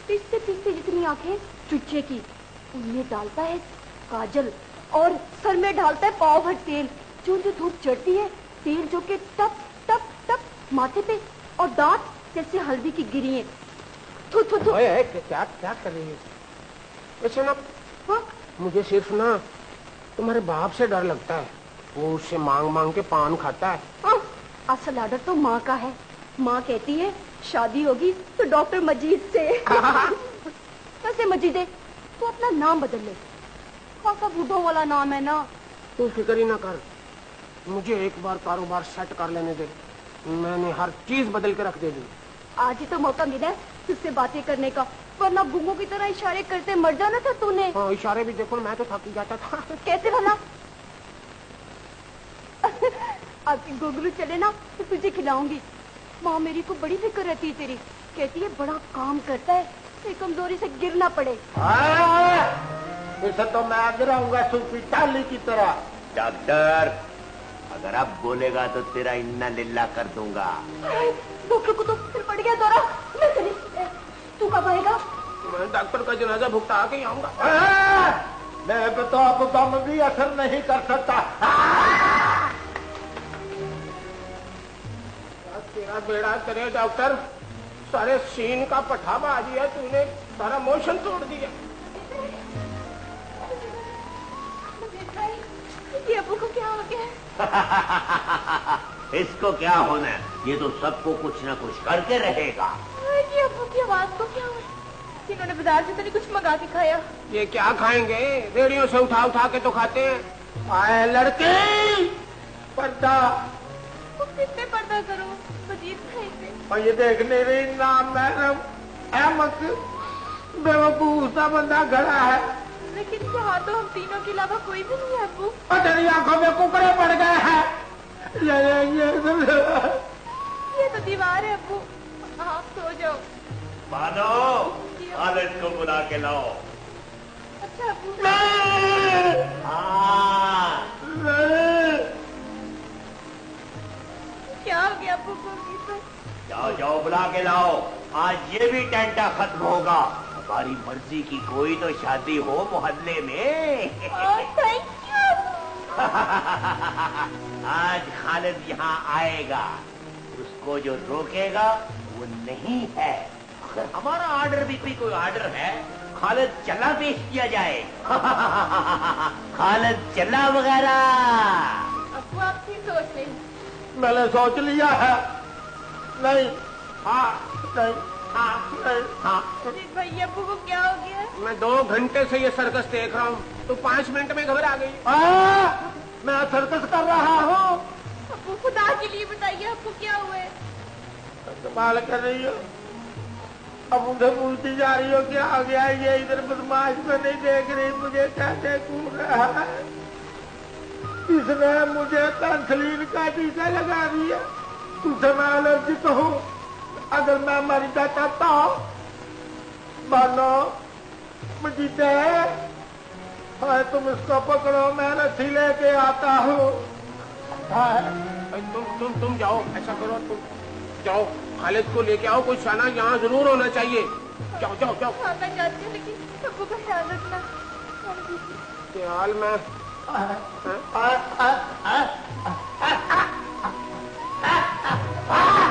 पीसते पीसते जितनी आंखें चुच्चे की, उनमें डालता है काजल और सर में डालता है पाव भर तेल। जो धूप चढ़ती है, तेल जो के टप टप टप माथे पे, और दांत जैसे हल्दी की गिरियां। थू थू थू। क्या कर रही है? वैसे ना, हाँ? मुझे सिर्फ ना तुम्हारे बाप से डर लगता है। वो उससे मांग मांग के पान खाता है। हाँ? असल आर्डर तो माँ का है। माँ कहती है शादी होगी तो डॉक्टर मजीद से। कैसे मजीदे, तू अपना नाम बदल ले। खासा बूढ़ों वाला नाम है ना। तू फिक्र ही ना कर, मुझे एक बार कारोबार सेट कर लेने दे, मैंने हर चीज बदल के रख दे दी। आज ही तो मौका मिला है तुझसे बातें करने का, वरना गुंगों की तरह इशारे करते मर जाना था तूने। हाँ, इशारे भी देखो, मैं तो थक ही जाता था। कैसे भला? आपकी गोगलू चले ना तो तुझे खिलाऊंगी। माँ मेरी को बड़ी फिक्र रहती है तेरी। कहती है बड़ा काम करता है, ये कमजोरी से गिर ना पड़े। इसे तो मैं गिराऊंगा सूफी टाली की तरह। डॉक्टर, अगर अब बोलेगा तो तेरा इन्ना लिल्ला कर दूंगा। डॉक्टर को तो फिर पड़ गया दौरा। मैं चली, तू कब आएगा? मैं डॉक्टर का जनाजा भुगता के ही आऊंगा। मैं तो अब बम भी असर नहीं कर सकता। तेरा बेड़ा करे डॉक्टर, सारे सीन का पठा बाज दिया तूने, सारा मोशन तोड़ दिया। ये अबू को क्या हो गया? इसको क्या होना है, ये तो सबको कुछ ना कुछ करके रहेगा। ये अबू की आवाज को क्या हुआ? इन्होंने बाजार से तो नहीं कुछ मंगा के खाया? ये क्या खाएंगे, रेडियो से उठा उठा के तो खाते हैं। आए लड़के, पर्दा कितने पर्दा करो, मजीद खाएंगे। और ये देखने रही नाम मैडम अहमद बेवकूफ सा बंदा खड़ा है। लेकिन यहाँ तो हम तीनों के अलावा कोई भी नहीं है अबू। और तेरी आंखों में कुकड़े पड़ गए हैं। ये तो दीवार है अबू, आप सो जाओ। मानो, खालिद को बुला के लाओ। अच्छा अबू। हाँ, क्या हो गया अबू को? जाओ जाओ बुला के लाओ, आज ये भी टेंटा खत्म होगा। हमारी मर्जी की कोई तो शादी हो मोहल्ले में। Thank you. आज खालिद यहाँ आएगा, उसको जो रोकेगा वो नहीं है। अगर हमारा ऑर्डर भी कोई ऑर्डर है, खालिद चला पेश किया जाए। खालिद चला वगैरह। अबू आप फिर सोच लें। मैंने सोच लिया है। नहीं, हाँ नहीं, हाँ नहीं, हाँ। भाई अबू को क्या हो गया? मैं 2 घंटे से ये सर्कस देख रहा हूँ, तो 5 मिनट में घबरा गई। मैं सर्कस कर रहा हूँ। अबू खुदा के लिए बताइए आपको क्या हुआ है? कमाल कर रही हो, अब मुझे पूछती जा रही हो क्या आ गया। ये इधर बदमाश में नहीं देख रही, मुझे कैसे कूद रहा है। इसने मुझे पेंसिलीन का टीका लगा दिया। तुझे मैं एलर्जिक हूँ, अगर मैं मर जाता हूँ मानो मुझे तुम इसको पकड़ो, मैं रस्सी लेके आता हूँ। तुम जाओ, ऐसा करो, तुम जाओ, खालिद को लेके आओ, कोई शाना यहाँ जरूर होना चाहिए। जाओ जाओ जाओ। हाँ मैं जाती हूँ, लेकिन अबू का ख्याल रखना। ख्याल में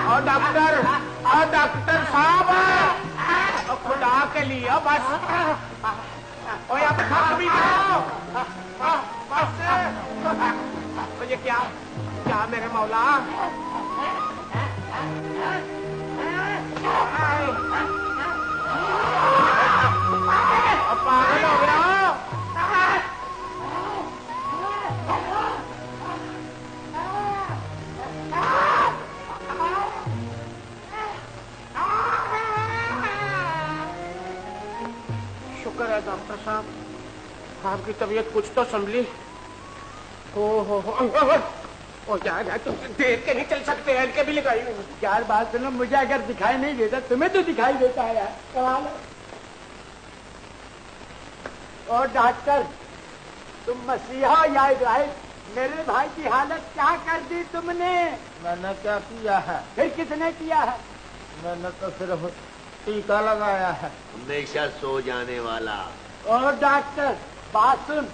और डॉक्टर साहब, खुदा के लिए बस। और अब थक भी जाओ बस। तो ये क्या क्या मेरे मौला, अब पागल हो गया। शुक्र है डॉक्टर साहब, आपकी तबीयत कुछ तो संभली। ओ यार, तुम देख के नहीं चल सकते, हल्के भी लगाई हुई। यार बात सुनो, मुझे अगर दिखाई नहीं देता, तुम्हें तो दिखाई देता है यार। कमाल है। और डॉक्टर, तुम मसीहा या इब्राहिम, मेरे भाई की हालत क्या कर दी तुमने? मैंने क्या किया है? फिर किसने किया है? मैंने तो सिर्फ टीका लगाया है। हमेशा सो जाने वाला। और डॉक्टर बात सुन,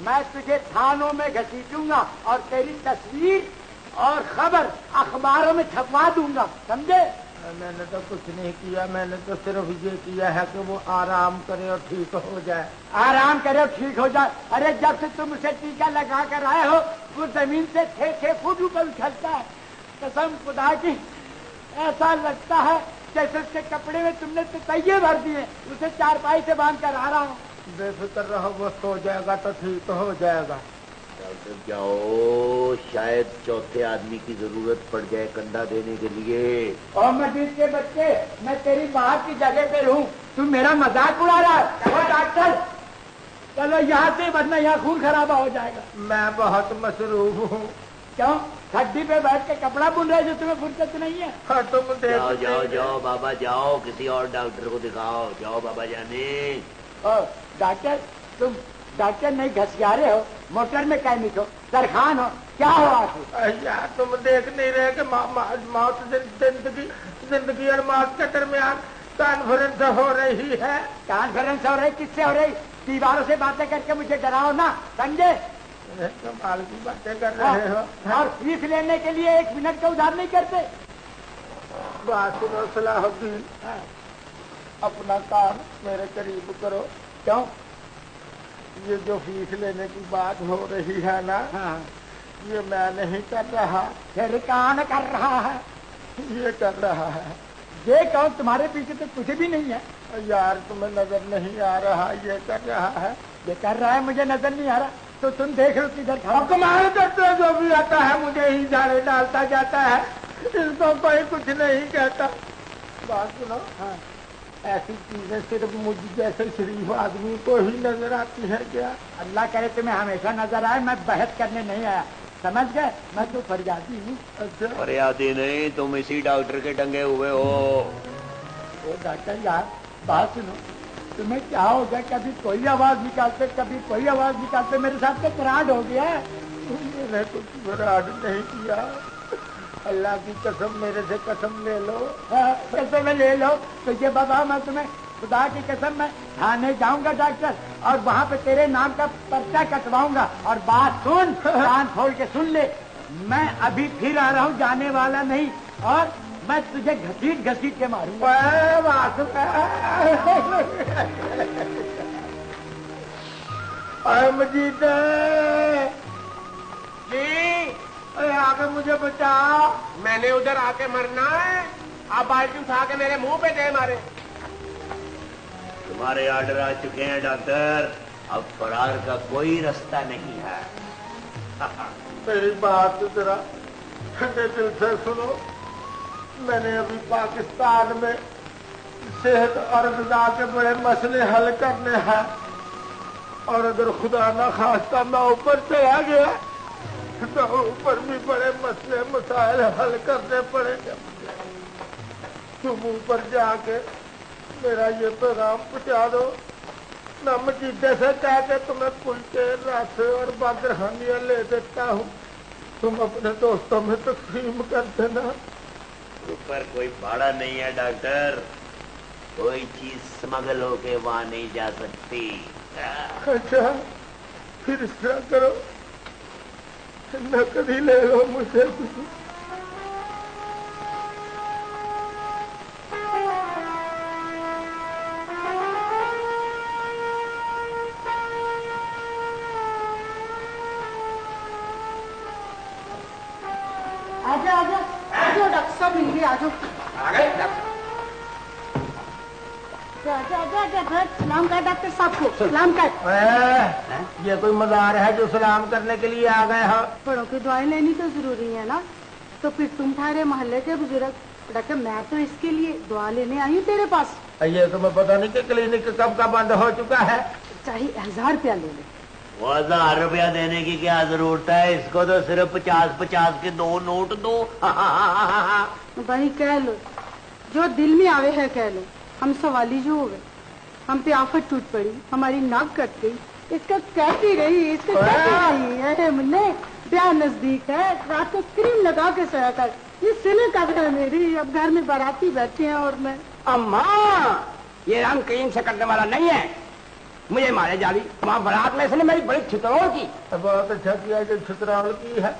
मैं तुझे थानों में घसीटूंगा और तेरी तस्वीर और खबर अखबारों में छपवा दूंगा, समझे? मैंने तो कुछ नहीं किया, मैंने तो सिर्फ ये किया है कि वो आराम करे और ठीक हो जाए। आराम करे और ठीक हो जाए? अरे जब से तुम उसे टीका लगा कर आए हो, वो जमीन से 6 फुट ऊपर उछलता है। कसम खुदा की, ऐसा लगता है जैसे उसके कपड़े में तुमने ततैये भर दिए। उसे चारपाई से बांध कर आ रहा हूँ। बेफिक्र रहो, वो सो जाएगा तो ठीक हो जाएगा। डॉक्टर जाओ, शायद चौथे आदमी की जरूरत पड़ जाए कंधा देने के लिए। और मस्जिद के बच्चे, मैं तेरी माँ की जगह पे रहूं, तुम मेरा मजाक उड़ा रहा है। वो डॉक्टर, चलो यहाँ से, वरना यहाँ खून खराबा हो जाएगा। मैं बहुत मसरूफ हूँ। क्यों? खड्डी पे बैठ के कपड़ा बुन रहे जो तुम्हें फुर्सत नहीं है? हाँ, तुम जाओ जाओ जाओ बाबा, जाओ किसी और डॉक्टर को दिखाओ। जाओ बाबा जाने। डॉक्टर, तुम डॉक्टर नहीं घसियारे हो, मोटर मैकेनिक हो, तरखान हो, क्या हो आखिर? यार तुम देख नहीं रहे कि मौत जिंदगी और मौत के दरमियान कॉन्फ्रेंस हो रही है। कॉन्फ्रेंस हो रही? किससे हो रही? दीवारों से बातें करके मुझे डराओ ना, समझे? कमाल की बातें कर रहे हो। और फीस लेने के लिए 1 मिनट का उधार नहीं करते। बात सुनो सलाहुद्दीन, अपना काम मेरे करीब करो। क्यों? ये जो फीस लेने की बात हो रही है ना, हाँ। ये मैं नहीं कर रहा। फिर कौन कर रहा है? ये कर रहा है। ये कौन? तुम्हारे पीछे तो कुछ भी नहीं है। यार तुम्हें नजर नहीं आ रहा, ये कर रहा है। ये कर रहा है, मुझे नजर नहीं आ रहा। तो तुम देख लो किधर खड़ा। कमाल करते हो, जो भी आता है मुझे ही झाड़े डालता जाता है, इसको कोई कुछ नहीं कहता। बात सुनो, हाँ। ऐसी चीजें सिर्फ मुझ जैसे शरीफ आदमी को ही नजर आती है क्या? अल्लाह करे तुम्हें हमेशा नजर आए। मैं बहस करने नहीं आया, समझ गए? मैं तो फरियादी हूँ। अच्छा फरियादी नहीं, तुम इसी डॉक्टर के टंगे हुए हो। ओ डॉक्टर यार, बात सुनो, तुम्हें क्या हो गया? कभी कोई आवाज निकालते, कभी कोई आवाज निकालते। मेरे साथ तो फ्रॉड हो गया है। मैंने कुछ फ्रॉड नहीं किया, अल्लाह की कसम, मेरे से कसम ले लो। कसम ले लो तो ये बाबा, मैं तुम्हें खुदा की कसम मैं थाने जाऊंगा डॉक्टर, और वहाँ पे तेरे नाम का पर्चा कटवाऊंगा। और बात सुन, कान खोल के सुन ले, मैं अभी फिर आ रहा हूँ, जाने वाला नहीं। और मैं तुझे घसीट घसीट के मारूंगा। मजीद जी, आगे मुझे बचाओ। मैंने उधर आके मरना है? आप बाल्टी उठा के मेरे मुंह पे दे मारे। तुम्हारे ऑर्डर आ चुके हैं डॉक्टर, अब फरार का कोई रास्ता नहीं है। मेरी बात जरा ठंडे दिल से सुनो। मैंने अभी पाकिस्तान में सेहत और ग़िज़ा के बड़े मसले हल करने हैं, और अगर खुदा ना खास्ता मैं ऊपर चला गया तो ऊपर भी बड़े मसले मसाइल हल करने पड़ेंगे। तुम ऊपर जाके मेरा ये पैगाम पहुंचा दो ना, मजीदे से कह के तुम्हें कुलचे, रस और बागरहानियां ले देता हूँ, तुम अपने दोस्तों में तकसीम कर देना। ऊपर कोई भाड़ा नहीं है डॉक्टर, कोई चीज स्मगल होके वहां नहीं जा सकती। अच्छा, फिर इस तरह करो, नकदी ले लो मुझे। आजा आजा आजा, डॉक्टर साहब मिल गए, आजो। आ गए डॉक्टर? आजा आजा आजा, सलाम कर डॉक्टर साहब को, सलाम कर। ये कोई मज़ार है जो सलाम करने के लिए आ गए हो? बड़ों की दुआएं लेनी तो जरूरी है ना। तो फिर तुम ठहरे मोहल्ले के बुजुर्ग, डॉक्टर मैं तो इसके लिए दुआ लेने आई हूँ तेरे पास। ये तुम्हें पता नहीं कि क्लिनिक कब का बंद हो चुका है। चाहे 1000 रुपया ले ले। वो 1000 रुपया देने की क्या जरूरत है, इसको तो सिर्फ 50-50 के 2 नोट दो। भाई कह लो, जो दिल में आवे है कह लो। हम सवाली जो हो गए, हम पे आफत टूट पड़ी, हमारी नाक कट गई, इसका कैसी रही, इसका कैसी रही। अरे मुन्ने, ब्याह नजदीक है, रात को क्रीम लगा के सोया कर। ये सिले कब है मेरी, अब घर में बाराती बैठे हैं और मैं। अम्मा, ये राम क्रीम से करने वाला नहीं है, मुझे मारे जाली। वहाँ बारात में इसने मेरी बड़ी छितरौल की। बहुत अच्छा किया जो छितरौल की है,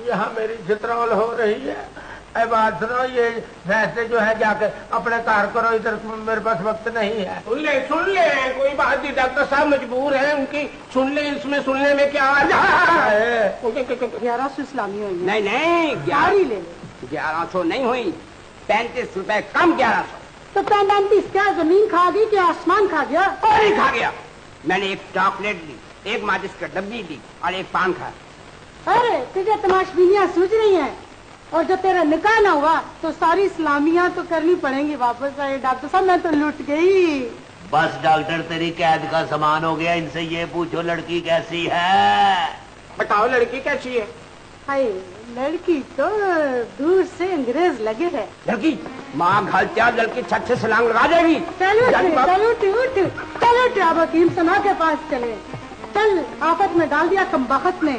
यहाँ मेरी छितरौल हो रही है। बात सुनो, ये फैसले जो है जाके अपने कार करो, इधर मेरे पास वक्त नहीं है। सुन ले कोई बात नहीं, डॉक्टर साहब मजबूर है उनकी, सुन ले, इसमें सुनने में क्या आ जाए। 1100 इस्लामी हुई नहीं नहीं, गाड़ी ले ले। 1100 नहीं हुई, 35 रुपए कम 1100। तो 35 क्या जमीन खा गई, क्या आसमान खा गया? और ही खा गया। मैंने एक चॉकलेट ली, एक माचिस का डब्बी ली और एक पान खाया। अरे तुझे तमाशबीनियां सूझ रही हैं, और जब तेरा निकाह ना हुआ तो सारी इस्लामियां तो करनी पड़ेंगी वापस। आए डॉक्टर साहब, मैं तो लुट गई। बस डॉक्टर, तेरी कैद का सामान हो गया, इनसे ये पूछो लड़की कैसी है। बताओ लड़की कैसी है? हाय, लड़की तो दूर से अंग्रेज लगे है। लड़की माँ घालत्या, लड़की छत से छलांग लगा देगी। चलो चलो उठ चलो, अब हकीम सना के पास चले। चल, आफत में डाल दिया कमबख्त ने।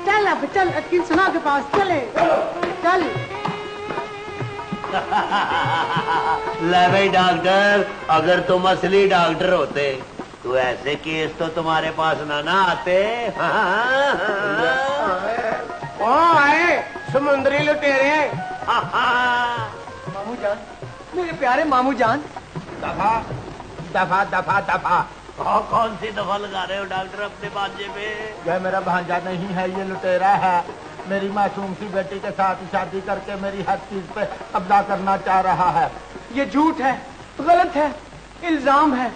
चल अब चल, हकीम सना के पास चले। चल ले भाई डॉक्टर, अगर तुम असली डॉक्टर होते तो ऐसे केस तो तुम्हारे पास ना आते। ओ आए समुद्री लुटेरे। मामू जान, मेरे प्यारे मामू जान। दफा दफा दफा दफा। कौन सी दफा लगा रहे हो डॉक्टर अपने भांजे पे? यह मेरा भांजा नहीं है, ये लुटेरा है। मेरी मासूम सी बेटी के साथ शादी करके मेरी हर चीज पे कब्जा करना चाह रहा है। ये झूठ है, गलत है, इल्जाम है,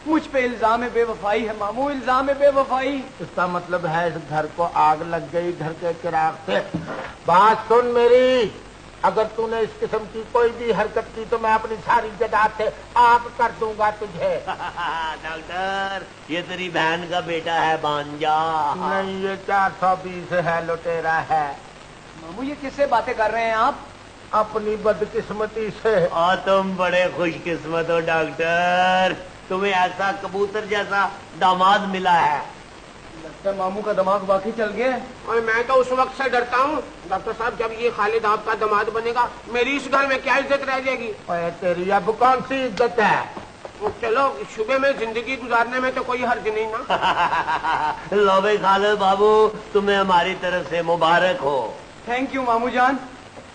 मुझ पे इल्जाम है बेवफाई है मामू, इल्जाम है बेवफाई। इसका मतलब है इस घर को आग लग गई घर के चिराग से। बात सुन मेरी, अगर तूने इस किस्म की कोई भी हरकत की तो मैं अपनी सारी जगह से आग कर दूंगा तुझे। डॉक्टर, ये तेरी बहन का बेटा है भांजा। नहीं, ये 420 है, लुटेरा है। मामू ये किससे बातें कर रहे हैं आप? अपनी बदकिस्मती से। और तुम बड़े खुशकिस्मत हो डॉक्टर, तुम्हें ऐसा कबूतर जैसा दामाद मिला है। लगता है मामू का दिमाग वाकई चल गया है। और मैं तो उस वक्त से डरता हूँ डॉक्टर साहब, जब ये खालिद आपका दामाद बनेगा मेरी इस घर में क्या इज्जत रह जाएगी। ओए तेरी अब कौन सी इज्जत है? चलो सुबह में जिंदगी गुजारने में तो कोई हर्ज नहीं ना। लो भाई खालिद बाबू, तुम्हें हमारी तरफ से मुबारक हो। थैंक यू मामू जान,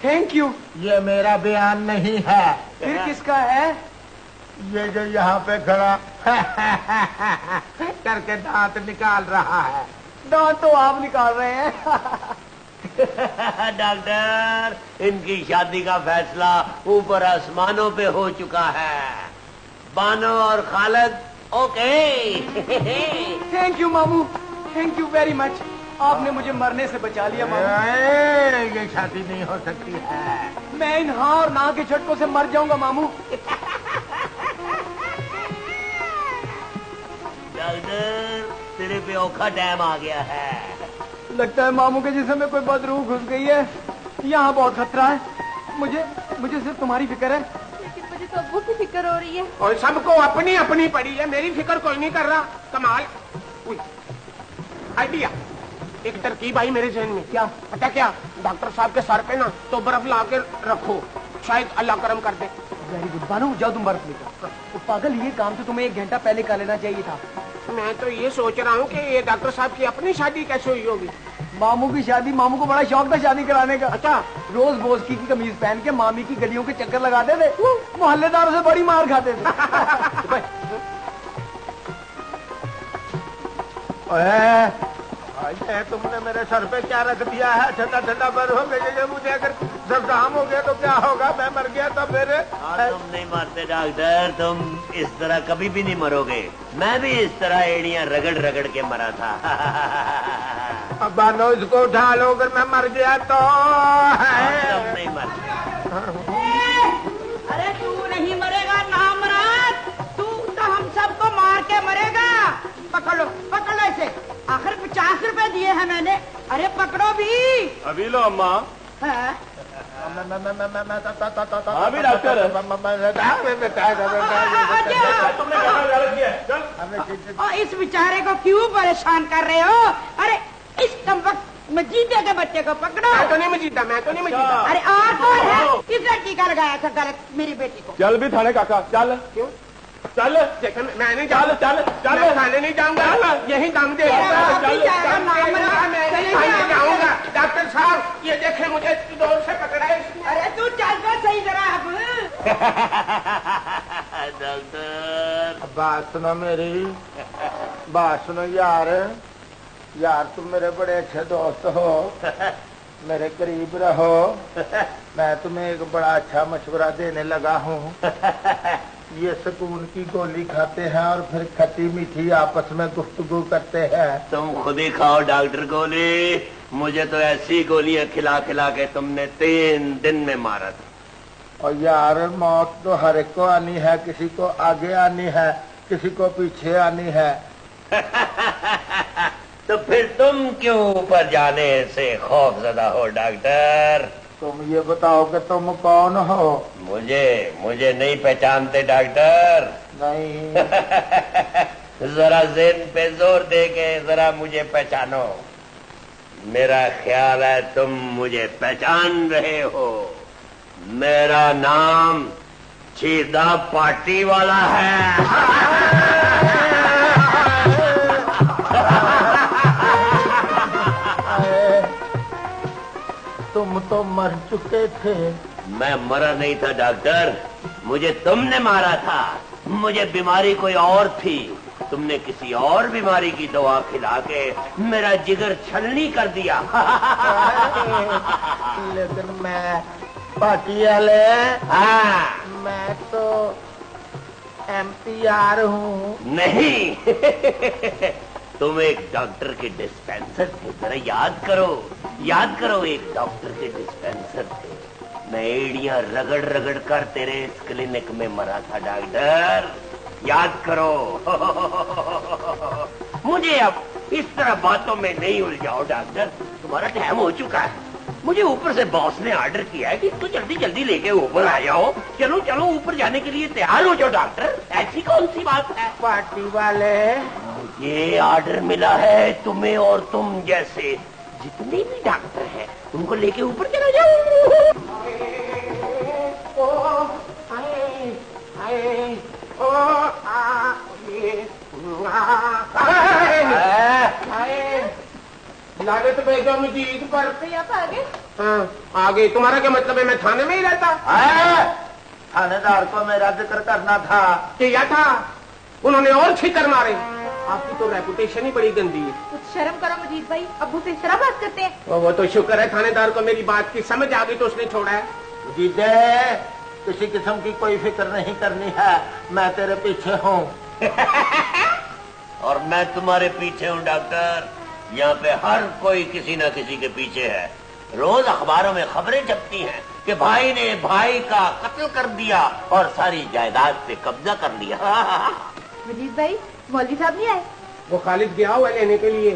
थैंक यू। ये मेरा बयान नहीं है। फिर किसका है? ये जो यहाँ पे खड़ा करके दांत निकाल रहा है। दांत तो आप निकाल रहे हैं। डॉक्टर, इनकी शादी का फैसला ऊपर आसमानों पे हो चुका है। बानो और खालिद ओके। थैंक यू मामू, थैंक यू वेरी मच। आपने मुझे मरने से बचा लिया मामू। ये शादी नहीं हो सकती है। मैं इन हाँ और ना के झटकों से मर जाऊंगा मामू। डॉक्टर, तेरे पे औखा टाइम आ गया है। लगता है मामू के जिस्म में कोई बदरूह घुस गई है। यहाँ बहुत खतरा है। मुझे सिर्फ तुम्हारी फिक्र है। लेकिन मुझे तो अब्बू की फिक्र हो रही है। और सबको अपनी अपनी पड़ी है, मेरी फिक्र कोई नहीं कर रहा। कमाल। आइडिया, एक तरकीब आई मेरे जहन में। क्या पता क्या, डॉक्टर साहब के सर पे ना तो बर्फ ला के रखो, शायद अल्लाह करम कर दे। वेरी गुड बानू, जाओ तुम बर्फ लेकर। तो पागल, ये काम तो तुम्हें 1 घंटा पहले कर लेना चाहिए था। मैं तो ये सोच रहा हूँ कि ये डॉक्टर साहब की अपनी शादी कैसे हुई होगी। मामू की शादी, मामू को बड़ा शौक था शादी कराने का। अच्छा। रोज बोस्की की कमीज पहन के मामी की गलियों के चक्कर लगाते थे, मोहल्लेदारों से बड़ी मार खाते थे। ओए, तुमने मेरे सर पे क्या रख दिया है? ठंडा ठंडा बर्फ हो गया। मुझे अगर जख्म हो गया तो क्या होगा? मैं मर गया तो फिर? तुम नहीं मरते डॉक्टर, तुम इस तरह कभी भी नहीं मरोगे। मैं भी इस तरह एड़ियां रगड़ रगड़ के मरा था। अब बानो, इसको उठा लो, अगर मैं मर गया तो। तुम नहीं मरते। अरे तू नहीं मरेगा नामराद, तू तो हम सबको मार के मरेगा। पकड़ो पकड़ो इसे, आखिर 50 रुपए दिए हैं मैंने। अरे पकड़ो भी। अभी लो अम्मा। हाँ? अभी डॉक्टर है। तुमने गलत किया है, चल। और इस बेचारे को क्यों परेशान कर रहे हो? अरे इस कमबख्त मजीदे के बच्चे को पकड़ो। मैं तो नहीं मजीदा। अरे और कौन है? किसने टीका लगाया था गलत मेरी बेटी को? चल भी थाने काका, चल। क्यों? चल, मैं नहीं चल, चल, चल। मैं थाने नहीं जाऊंगा, यही दम दे। जाऊंगा। डॉक्टर साहब ये देखे, मुझे जोर से पकड़ा है। अरे तू चल तो सही जरा। डॉक्टर, बात सुनो मेरी, बात सुनो यार तुम मेरे बड़े अच्छे दोस्त हो, मेरे करीब रहो। मैं तुम्हें एक बड़ा अच्छा मशवरा देने लगा हूँ। ये सुकून की गोली खाते हैं और फिर खट्टी मीठी आपस में गुफ्तगू करते हैं। तुम खुद ही खाओ डॉक्टर गोली। मुझे तो ऐसी गोलियां खिला खिला के तुमने 3 दिन में मारा था। और यार मौत तो हर एक को आनी है, किसी को आगे आनी है, किसी को पीछे आनी है। तो फिर तुम क्यों ऊपर जाने से खौफजदा हो डॉक्टर? तुम ये बताओ कि तुम कौन हो? मुझे नहीं पहचानते डॉक्टर? नहीं। जरा ज़हन पे जोर दे के जरा मुझे पहचानो। मेरा ख्याल है तुम मुझे पहचान रहे हो। मेरा नाम सीधा पार्टी वाला है। तुम तो मर चुके थे। मैं मरा नहीं था डॉक्टर, मुझे तुमने मारा था। मुझे बीमारी कोई और थी, तुमने किसी और बीमारी की दवा खिला के मेरा जिगर छलनी कर दिया। लेकिन मैं पार्टी वाले, मैं तो एमपीआर हूँ। नहीं तुम एक डॉक्टर के डिस्पेंसर थे, जरा याद करो एक डॉक्टर के डिस्पेंसर थे। मैं एड़ियां रगड़ रगड़ कर तेरे इस क्लिनिक में मरा था डॉक्टर, याद करो। मुझे अब इस तरह बातों में नहीं उलझाओ डॉक्टर, तुम्हारा टाइम हो चुका है। मुझे ऊपर से बॉस ने ऑर्डर किया है कि तू जल्दी जल्दी लेके ऊपर आ जाओ। चलो चलो ऊपर जाने के लिए तैयार हो जाओ डॉक्टर, ऐसी कौन सी बात है। पार्टी वाले, मुझे ऑर्डर मिला है तुम्हें और तुम जैसे जितने भी डॉक्टर हैं उनको लेके ऊपर चला जाओ। लागत बेगम जीत पर आप आ गए? हाँ, आगे। तुम्हारा क्या मतलब है? मैं थाने में ही रहता। थानेदार को मेरा जिक्र करना था। किया था, उन्होंने और छितर मारे। आपकी तो रेपुटेशन ही बड़ी गंदी है। कुछ शर्म करो मजीद भाई, अब्बू से इस तरह बात करते हैं। वो तो शुक्र है थानेदार को मेरी बात की समझ आ गई तो उसने छोड़ा है। जीते, किसी किस्म की कोई फिक्र नहीं करनी है, मैं तेरे पीछे हूँ। और मैं तुम्हारे पीछे हूँ डॉक्टर। यहाँ पे हर कोई किसी न किसी के पीछे है। रोज अखबारों में खबरें छपती हैं कि भाई ने भाई का कत्ल कर दिया और सारी जायदाद पे कब्जा कर लिया। मजीद भाई, मौलवी साहब नहीं आए? वो खालिद गया हुआ लेने के लिए।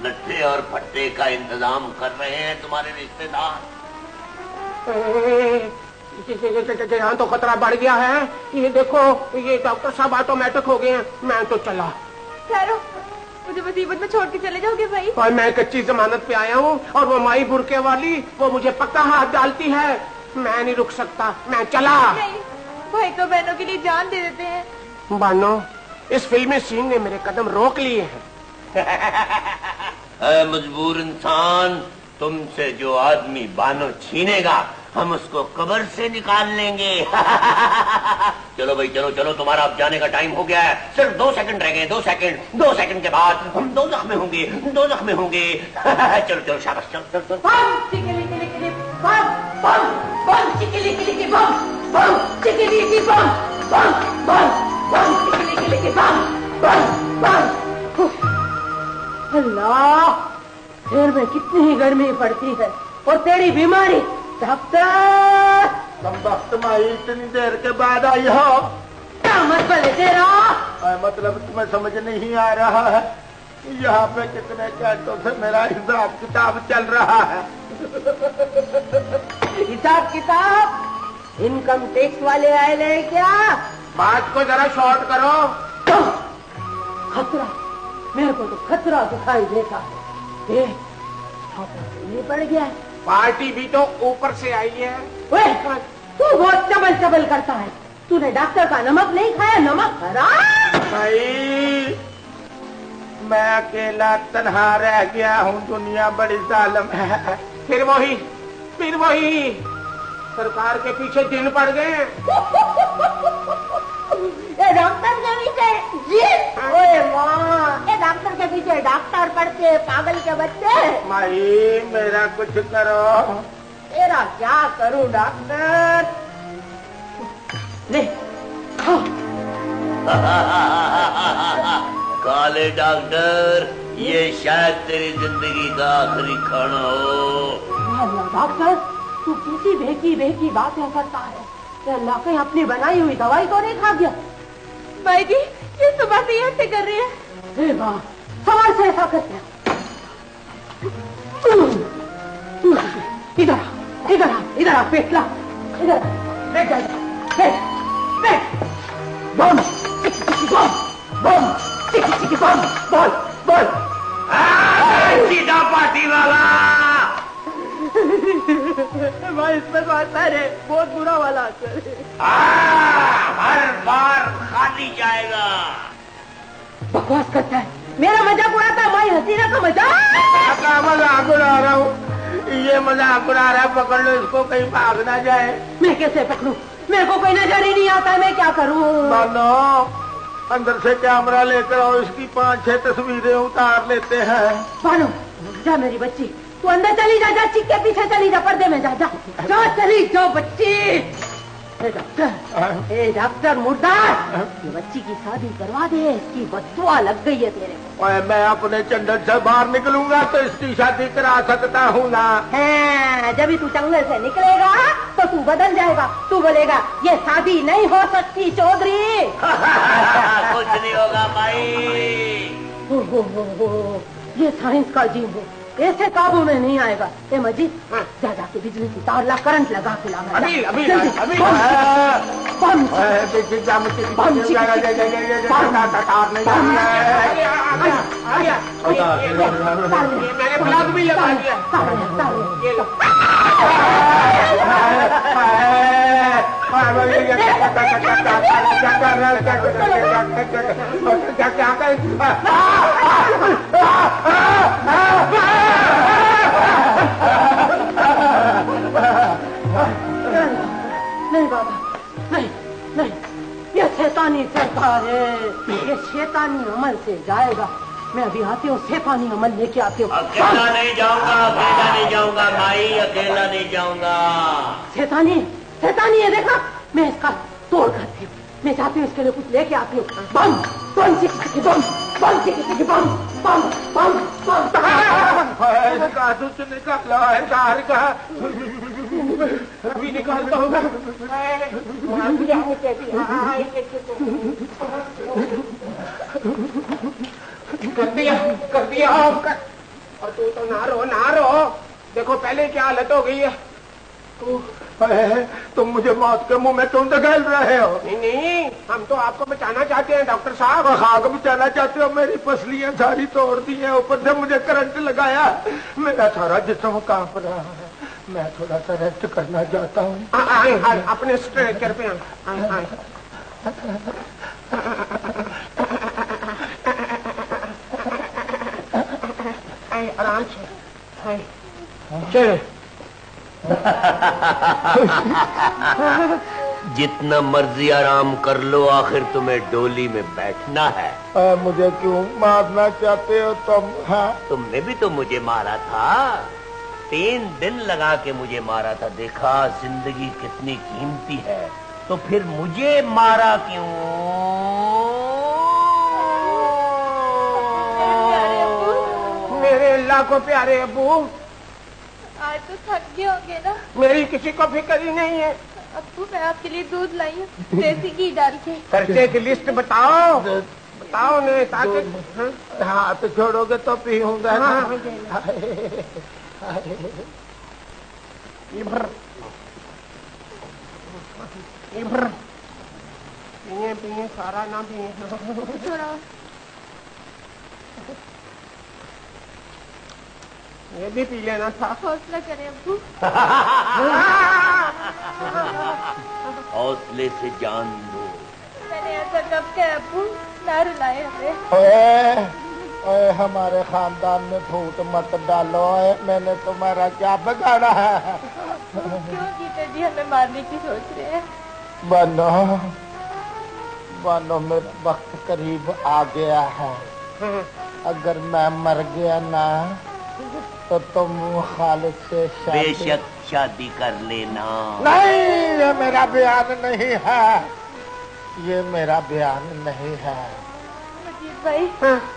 लट्ठे और फट्टे का इंतजाम कर रहे हैं तुम्हारे रिश्तेदार। यहाँ तो खतरा बढ़ गया है। ये देखो, ये डॉक्टर साहब ऑटोमेटिक हो गए हैं। मैं तो चला। ठहरो, मुझे मुसीबत में छोड़ के चले जाओगे भाई? और मैं कच्ची जमानत पे आया हूँ और वो माई बुरके वाली वो मुझे पक्का हाथ डालती है। मैं नहीं रुक सकता, मैं चला। नहीं, भाई तो बहनों के लिए जान दे देते हैं। बानो, इस फिल्मी सीन ने मेरे कदम रोक लिए हैं। मजबूर इंसान, तुमसे जो आदमी बानो छीनेगा हम उसको कब्र से निकाल लेंगे। चलो भाई, चलो चलो, तुम्हारा अब जाने का टाइम हो गया है। सिर्फ 2 सेकंड रह गए, 2 सेकंड। 2 सेकंड के बाद हम दोज़ख में होंगे, दोज़ख में होंगे। चलो चलो, शाबाश, चलो चलो चलो। बम चिकली किली बम बम बम चिकली किली बम बम चिकली बम बम बम बम चिकली किली बम बम बम। अल्लाह, शहर में कितनी ही गर्मी पड़ती है और तेरी बीमारी। डॉक्टर, तुम वक्त माई इतनी देर के बाद आई हो। क्या मतलब है तेरा? मतलब तुम्हें समझ नहीं आ रहा है, यहाँ पे कितने घंटों से मेरा हिसाब किताब चल रहा है। हिसाब किताब इनकम टैक्स वाले आए ले क्या? बात को जरा शॉर्ट करो। खतरा, मेरे को तो खतरा दिखाई देता है। ये पड़ गया है। पार्टी भी तो ऊपर से आई है। ओए, तू बहुत चबल चबल करता है। तूने डॉक्टर का नमक नहीं खाया, नमक हराम। भाई, मैं अकेला तन्हा रह गया हूँ, दुनिया बड़ी जालिम है। फिर वही सरकार के पीछे दिन पड़ गए। ये डॉक्टर के पीछे जी, ओए माँ, ये डॉक्टर के पीछे डॉक्टर पढ़ते पागल के बच्चे। माई, मेरा कुछ करो। तेरा क्या करूं डॉक्टर? ले, खाओ। काले डॉक्टर, ये शायद तेरी जिंदगी का आखिरी खाना हो। अल्लाह डॉक्टर, तू किसी बेकी बातें करता है। अल्लाह कहीं अपनी बनाई हुई दवाई तो नहीं खा गया? भाई जी, ये सुबह से ही ऐसे कर रही है। हे माँ, सवाल से ऐसा करते हैं। इधर आ, पेट ला। इधर बैठ जा, बैठ। बम चिकी बम बम चिकी बम, बोल। सीधा पार्टी वाला। भाई इसमें तो असर है, बहुत बुरा वाला असर है। हर बार खाली जाएगा। बकवास करता है, मेरा मजाक उड़ाता है, माई हसीना का मजाक। क्या मजाक उड़ा रहा हूँ, ये मजाक उड़ा रहा है, पकड़ लो इसको, कहीं भाग ना जाए। मैं कैसे पकड़ूं, मेरे को कोई नजर ही नहीं आता, मैं क्या करूं? मानो अंदर से कैमरा लेकर आओ, इसकी 5-6 तस्वीरें उतार लेते हैं। मानो जा मेरी बच्ची, तू अंदर चली जा, जा चिक के पीछे चली जा, पर्दे में जा, जा जा चली जाओ बच्ची। ए डॉक्टर मुर्दार, ये बच्ची की शादी करवा दे, इसकी बददुआ लग गई है तेरे को। ओए मैं अपने चंडन से बाहर निकलूंगा तो इसकी शादी करा सकता हूँ ना। हाँ, जब भी तू जंगल से निकलेगा तो तू बदल जाएगा, तू बोलेगा ये शादी नहीं हो सकती चौधरी। कुछ नहीं होगा भाई। ये साइंस का जीव है, ऐसे काबू में नहीं आएगा। ए मजीद, जा जाके बिजली की तार ला, करंट लगा के लाना। अभी अभी जल्दी, अभी बम, बम, मैंने प्लग भी लगा दिया। नहीं बाबा, नहीं नहीं, ये शैतानी सरकार है, ये शैतानी अमल से जाएगा। मैं अभी आती हूँ, शैतानी अमल लेके आती हूँ। अकेला नहीं जाऊंगा, अकेला नहीं जाऊंगा भाई, अकेला नहीं जाऊंगा। शैतानी शैतानी है, देखा, मैं इसका तोड़ करती हूँ। मैं चाहती हूँ इसके लिए कुछ लेके आती हूँ। बम बम चिकी बम, बम चिकी बम, बम बम बम। निकाला है कार का, अभी निकालता हूँ। कर दिया, कर दिया। और तू तो ना रो। देखो पहले क्या हालत हो गई है। तुम मुझे मौत के मुंह में क्यों धकेल रहे हो? नहीं, हम तो आपको बचाना चाहते हैं डॉक्टर साहब। खाक बचाना चाहते हो? मेरी पसलियां सारी तोड़ दी हैं, ऊपर से मुझे करंट लगाया, मेरा सारा जिस्म कांप रहा है। मैं थोड़ा सा रेस्ट करना चाहता हूँ। आए अपने स्ट्रेचर पे आए। आराम से चले। जितना मर्जी आराम कर लो, आखिर तुम्हें डोली में बैठना है। मुझे क्यों मारना चाहते हो तुम? हाँ, तुमने भी तो मुझे मारा था, 3 दिन लगा के मुझे मारा था। देखा जिंदगी कितनी कीमती है, तो फिर मुझे मारा क्यों? मेरे लाखों प्यारे अब्बू, आज तो थक गए होंगे ना। मेरी किसी को फिक्र ही नहीं है। अब्बू मैं आपके लिए दूध लाई हूँ, देसी घी डाल के। खर्चे की लिस्ट बताओ ने ताकि। हाथ छोड़ोगे तो पीऊंगा ना। पिए सारा ना पिए। थोड़ा ये भी पी लेना था। हौसला करें अब्बू। हौसले से जान लो। मैंने ऐसा कब किया अब्बू, ना रुलाए हमें। ओए हमारे खानदान में फूट मत डालो। मैंने तुम्हारा क्या बिगाड़ा है? क्यों जीते जी हमें मारने की सोच रहे हैं? बनो मेरा वक्त करीब आ गया है। अगर मैं मर गया ना तो तुम खालिद से बेशक शादी कर लेना। नहीं, ये मेरा बयान नहीं है, ये मेरा बयान नहीं है। मजीद भाई,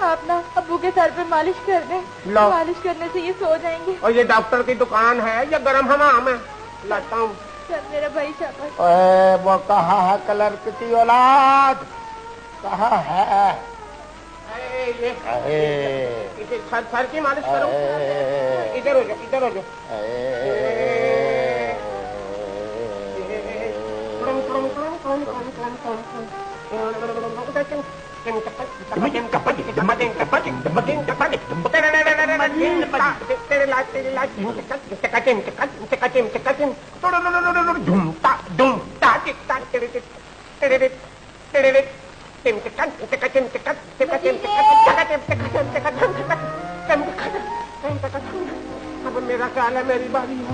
आप ना अब्बू के सर पे मालिश कर दें। लो। मालिश करने से ये सो जाएंगे। और ये डॉक्टर की दुकान है या गरम हमाम है? लाता हूँ। चल मेरा भाई शाबाश। ओए वो कहाँ है क्लर्क की औलाद? कहाँ है? इसे सर की मालिश करो। इधर हो जाओ, इधर हो जाओ। तेरे लाज झूमता झूमता टिकता अब मेरा ख्याल है मेरी बारी है।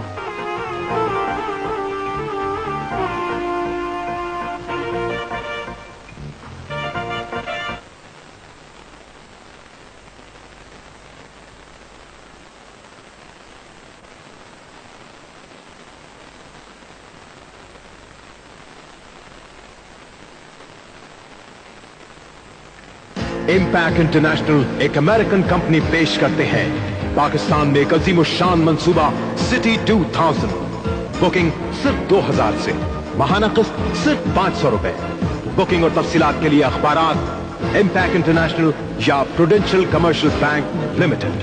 इम्पैक्ट इंटरनेशनल एक अमेरिकन कंपनी पेश करते हैं पाकिस्तान में एक अजीम शान मंसूबा सिटी 2000। बुकिंग सिर्फ 2000 से, माहाना किस्त सिर्फ 500 रुपए। बुकिंग और तफसीलात के लिए अखबारात इम्पैक्ट इंटरनेशनल या प्रूडेंशियल कमर्शियल बैंक लिमिटेड।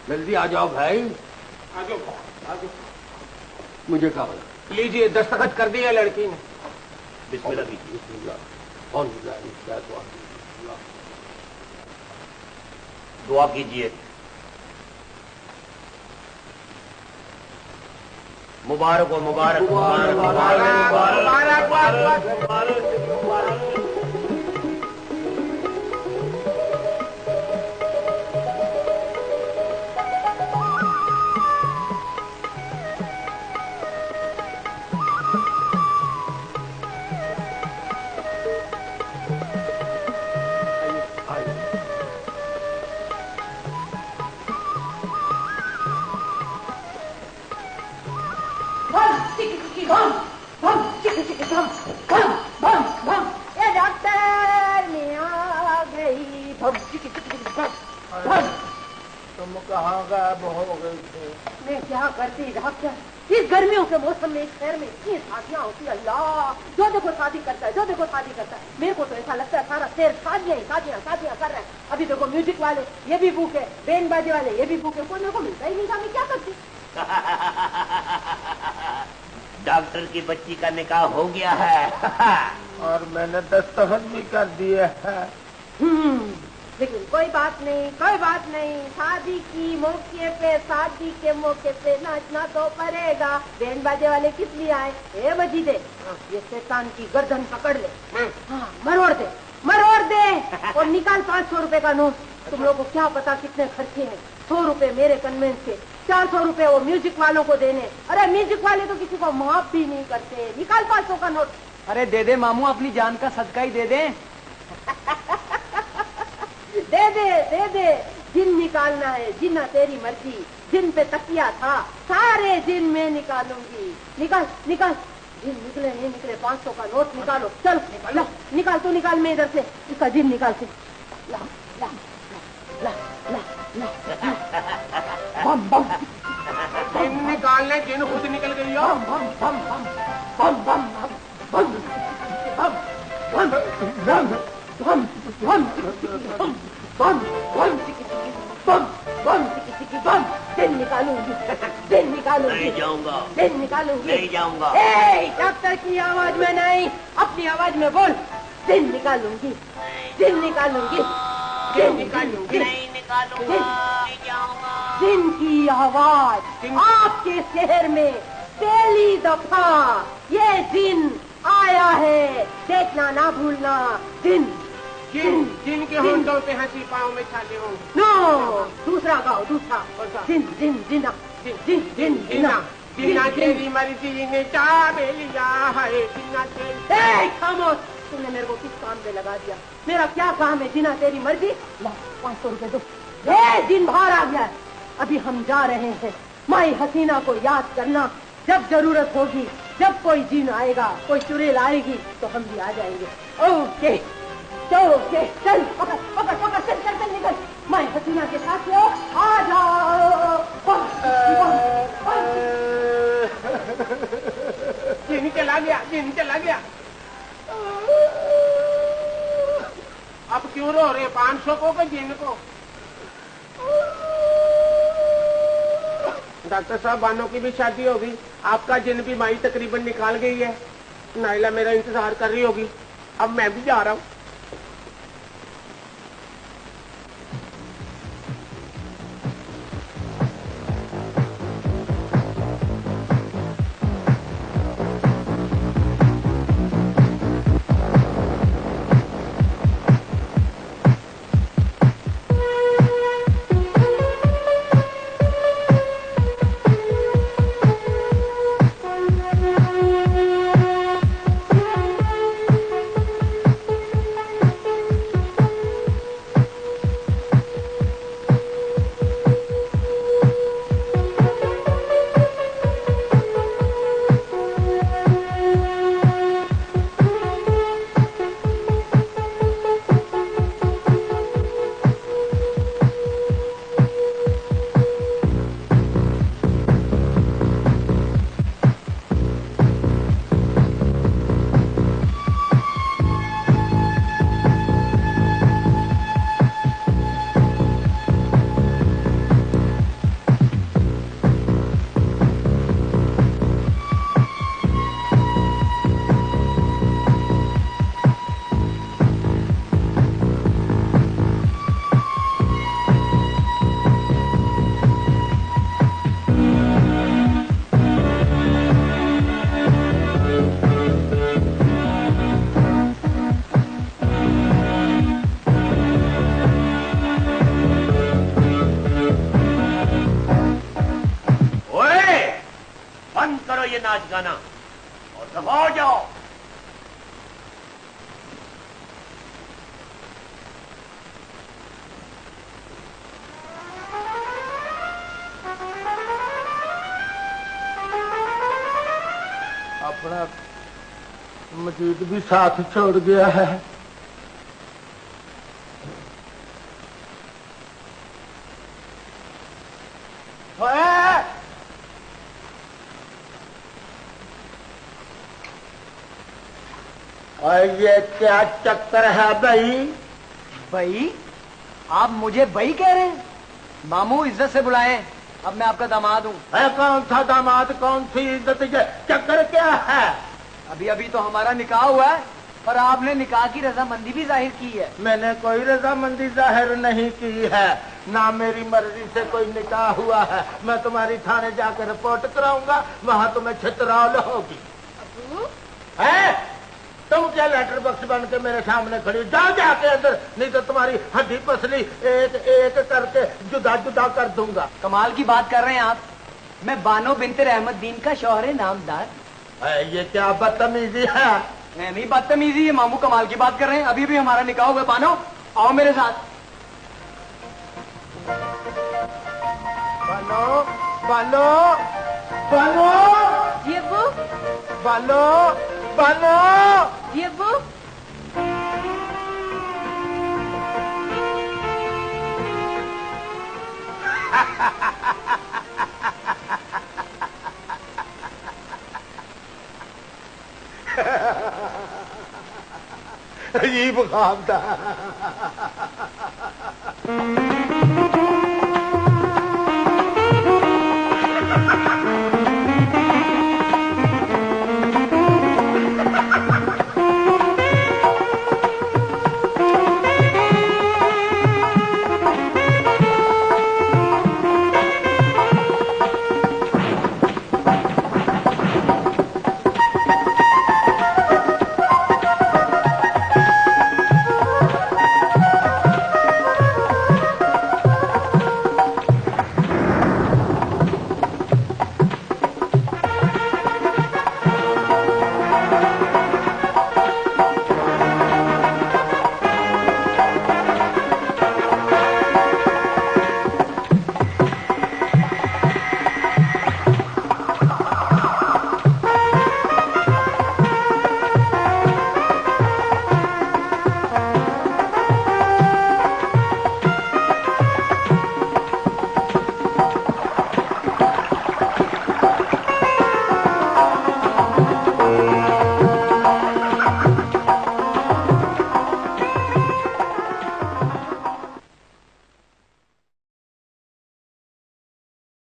जल्दी आ जाओ भाई। आ जाओ। मुझे क्या बोला? लीजिए, दस्तखत कर दिया लड़की ने। बिस्मिल्लाह कीजिए। दुआ कीजिए। मुबारक हो, मुबारक मुबारक मुबारक मुबारक। तुम कहाँ गायब हो गई थे? मैं क्या करती डॉक्टर, इस गर्मियों के मौसम में इस शहर में इतनी शादियाँ होती, अल्लाह, जो देखो शादी करता है, जो देखो शादी करता है। मेरे को तो ऐसा लगता है सारा शहर शादियाँ शादियाँ शादियाँ कर रहे हैं। अभी देखो म्यूजिक वाले ये भी बुक है, बैंड बाजे वाले ये भी बुक है, कोई मेरे को मिलता ही नहीं था। मैं क्या करती? डॉक्टर की बच्ची का निकाह हो गया है और मैंने दस्तखत भी कर दिए है। लेकिन कोई बात नहीं, कोई बात नहीं। शादी की मौके पे, शादी के मौके पे नाचना तो पड़ेगा। बैंड बाजे वाले किस लिए आए? ए मजीदे, ये शैतान की गर्दन पकड़ ले, हाँ मरोड़ दे, मरोड़ दे और निकाल 500 रुपए का नोट। तुम लोगों को क्या पता कितने खर्चे हैं। 100 रुपए मेरे कन्वेंस के, 400 रुपए वो म्यूजिक वालों को देने। अरे म्यूजिक वाले तो किसी को माफ भी नहीं करते। निकाल 500 का नोट। अरे दे दे मामू, अपनी जान का सदका ही दे दे। दे दे, दे दे। जिन निकालना है, जिन्ना तेरी मर्जी। जिन पे तकिया था, सारे जिन में निकालूंगी। निकाल निकाल। जिन निकले नहीं निकले, 500 का नोट निकालो। चल ला, निकाल तू, निकाल। मैं इधर से इसका जिन निकाल से। ला ला ला ला ला बम बम। जिन निकालने, जिन खुद निकल गई हो। बम बम बम बम बम बम बम बम बम बम बम बम बम बम बम। दिन निकालूंगी, दिन निकालूंगी, नहीं जाऊंगा, दिन निकालूंगी, नहीं जाऊंगा। डॉक्टर की आवाज में नहीं, अपनी आवाज में बोल। दिन निकालूंगी, दिन निकालूंगी, दिन निकालूंगी, नहीं निकालूंगा, नहीं जाऊंगा। दिन की आवाज आपके शहर में पहली दफा ये दिन आया है, देखना ना भूलना। दिन जिनके होंठों पे हंसी, पाँव में छाले होंगे। नो, दूसरा गाओ, दूसरा। दिन दिन दिना, दिन दिन दिना, बिना तेरी मर्जी ने चाबे लिया है। बिना तेरी, खामोश। तुमने मेरे को किस काम पे लगा दिया? मेरा क्या काम है? जिना तेरी मर्जी। ला 500 रुपए दो। दिन बाहर आ गया। अभी हम जा रहे हैं। माई हसीना को याद करना, जब जरूरत होगी, जब कोई जिन आएगा, कोई चुड़ैल आएगी तो हम भी आ जाएंगे। ओके ओके, चल पकड़ पकड़ पकड़, चल चल चल, निकल। माई हसीना के साथ हो, आ जाओ। जिन चला गया, जिन चला गया। अब क्यों रो रहे? 500 को कि जिन को? डॉक्टर साहब, बानों की भी शादी होगी। आपका जिन भी माई तकरीबन निकाल गई है। नाइला मेरा इंतजार कर रही होगी। अब मैं भी जा रहा हूँ। ये नाच गाना और दबा जाओ। अपना मजीद भी साथ छोड़ गया है। और ये क्या चक्कर है भाई? भाई आप मुझे भाई कह रहे हैं? मामू इज्जत से बुलाएं, अब मैं आपका दामाद हूँ। कौन था दामाद, कौन सी इज्जत? चक्कर क्या है? अभी अभी तो हमारा निकाह हुआ है और आपने निकाह की रजामंदी भी जाहिर की है। मैंने कोई रजामंदी जाहिर नहीं की है, ना मेरी मर्जी से कोई निकाह हुआ है। मैं तुम्हारी थाने जाकर रिपोर्ट कराऊंगा, वहाँ तुम्हें छितरौल होगी। है तुम क्या लेटर बॉक्स बन के मेरे सामने खड़ी? जाओ जाके अंदर, नहीं तो तुम्हारी हड्डी पसली एक एक करके जुदा जुदा कर दूंगा। कमाल की बात कर रहे हैं आप। मैं बानो बिनते रहमतदीन का शौहर नामदार। ये क्या बदतमीजी है? नहीं बदतमीजी है, मामू कमाल की बात कर रहे हैं। अभी भी हमारा निकाह हुआ। बानो आओ मेरे साथ। बानो बानो बानो जी अब्बू, बानो बानो जी अब्बू। अजीब ख्वाब था।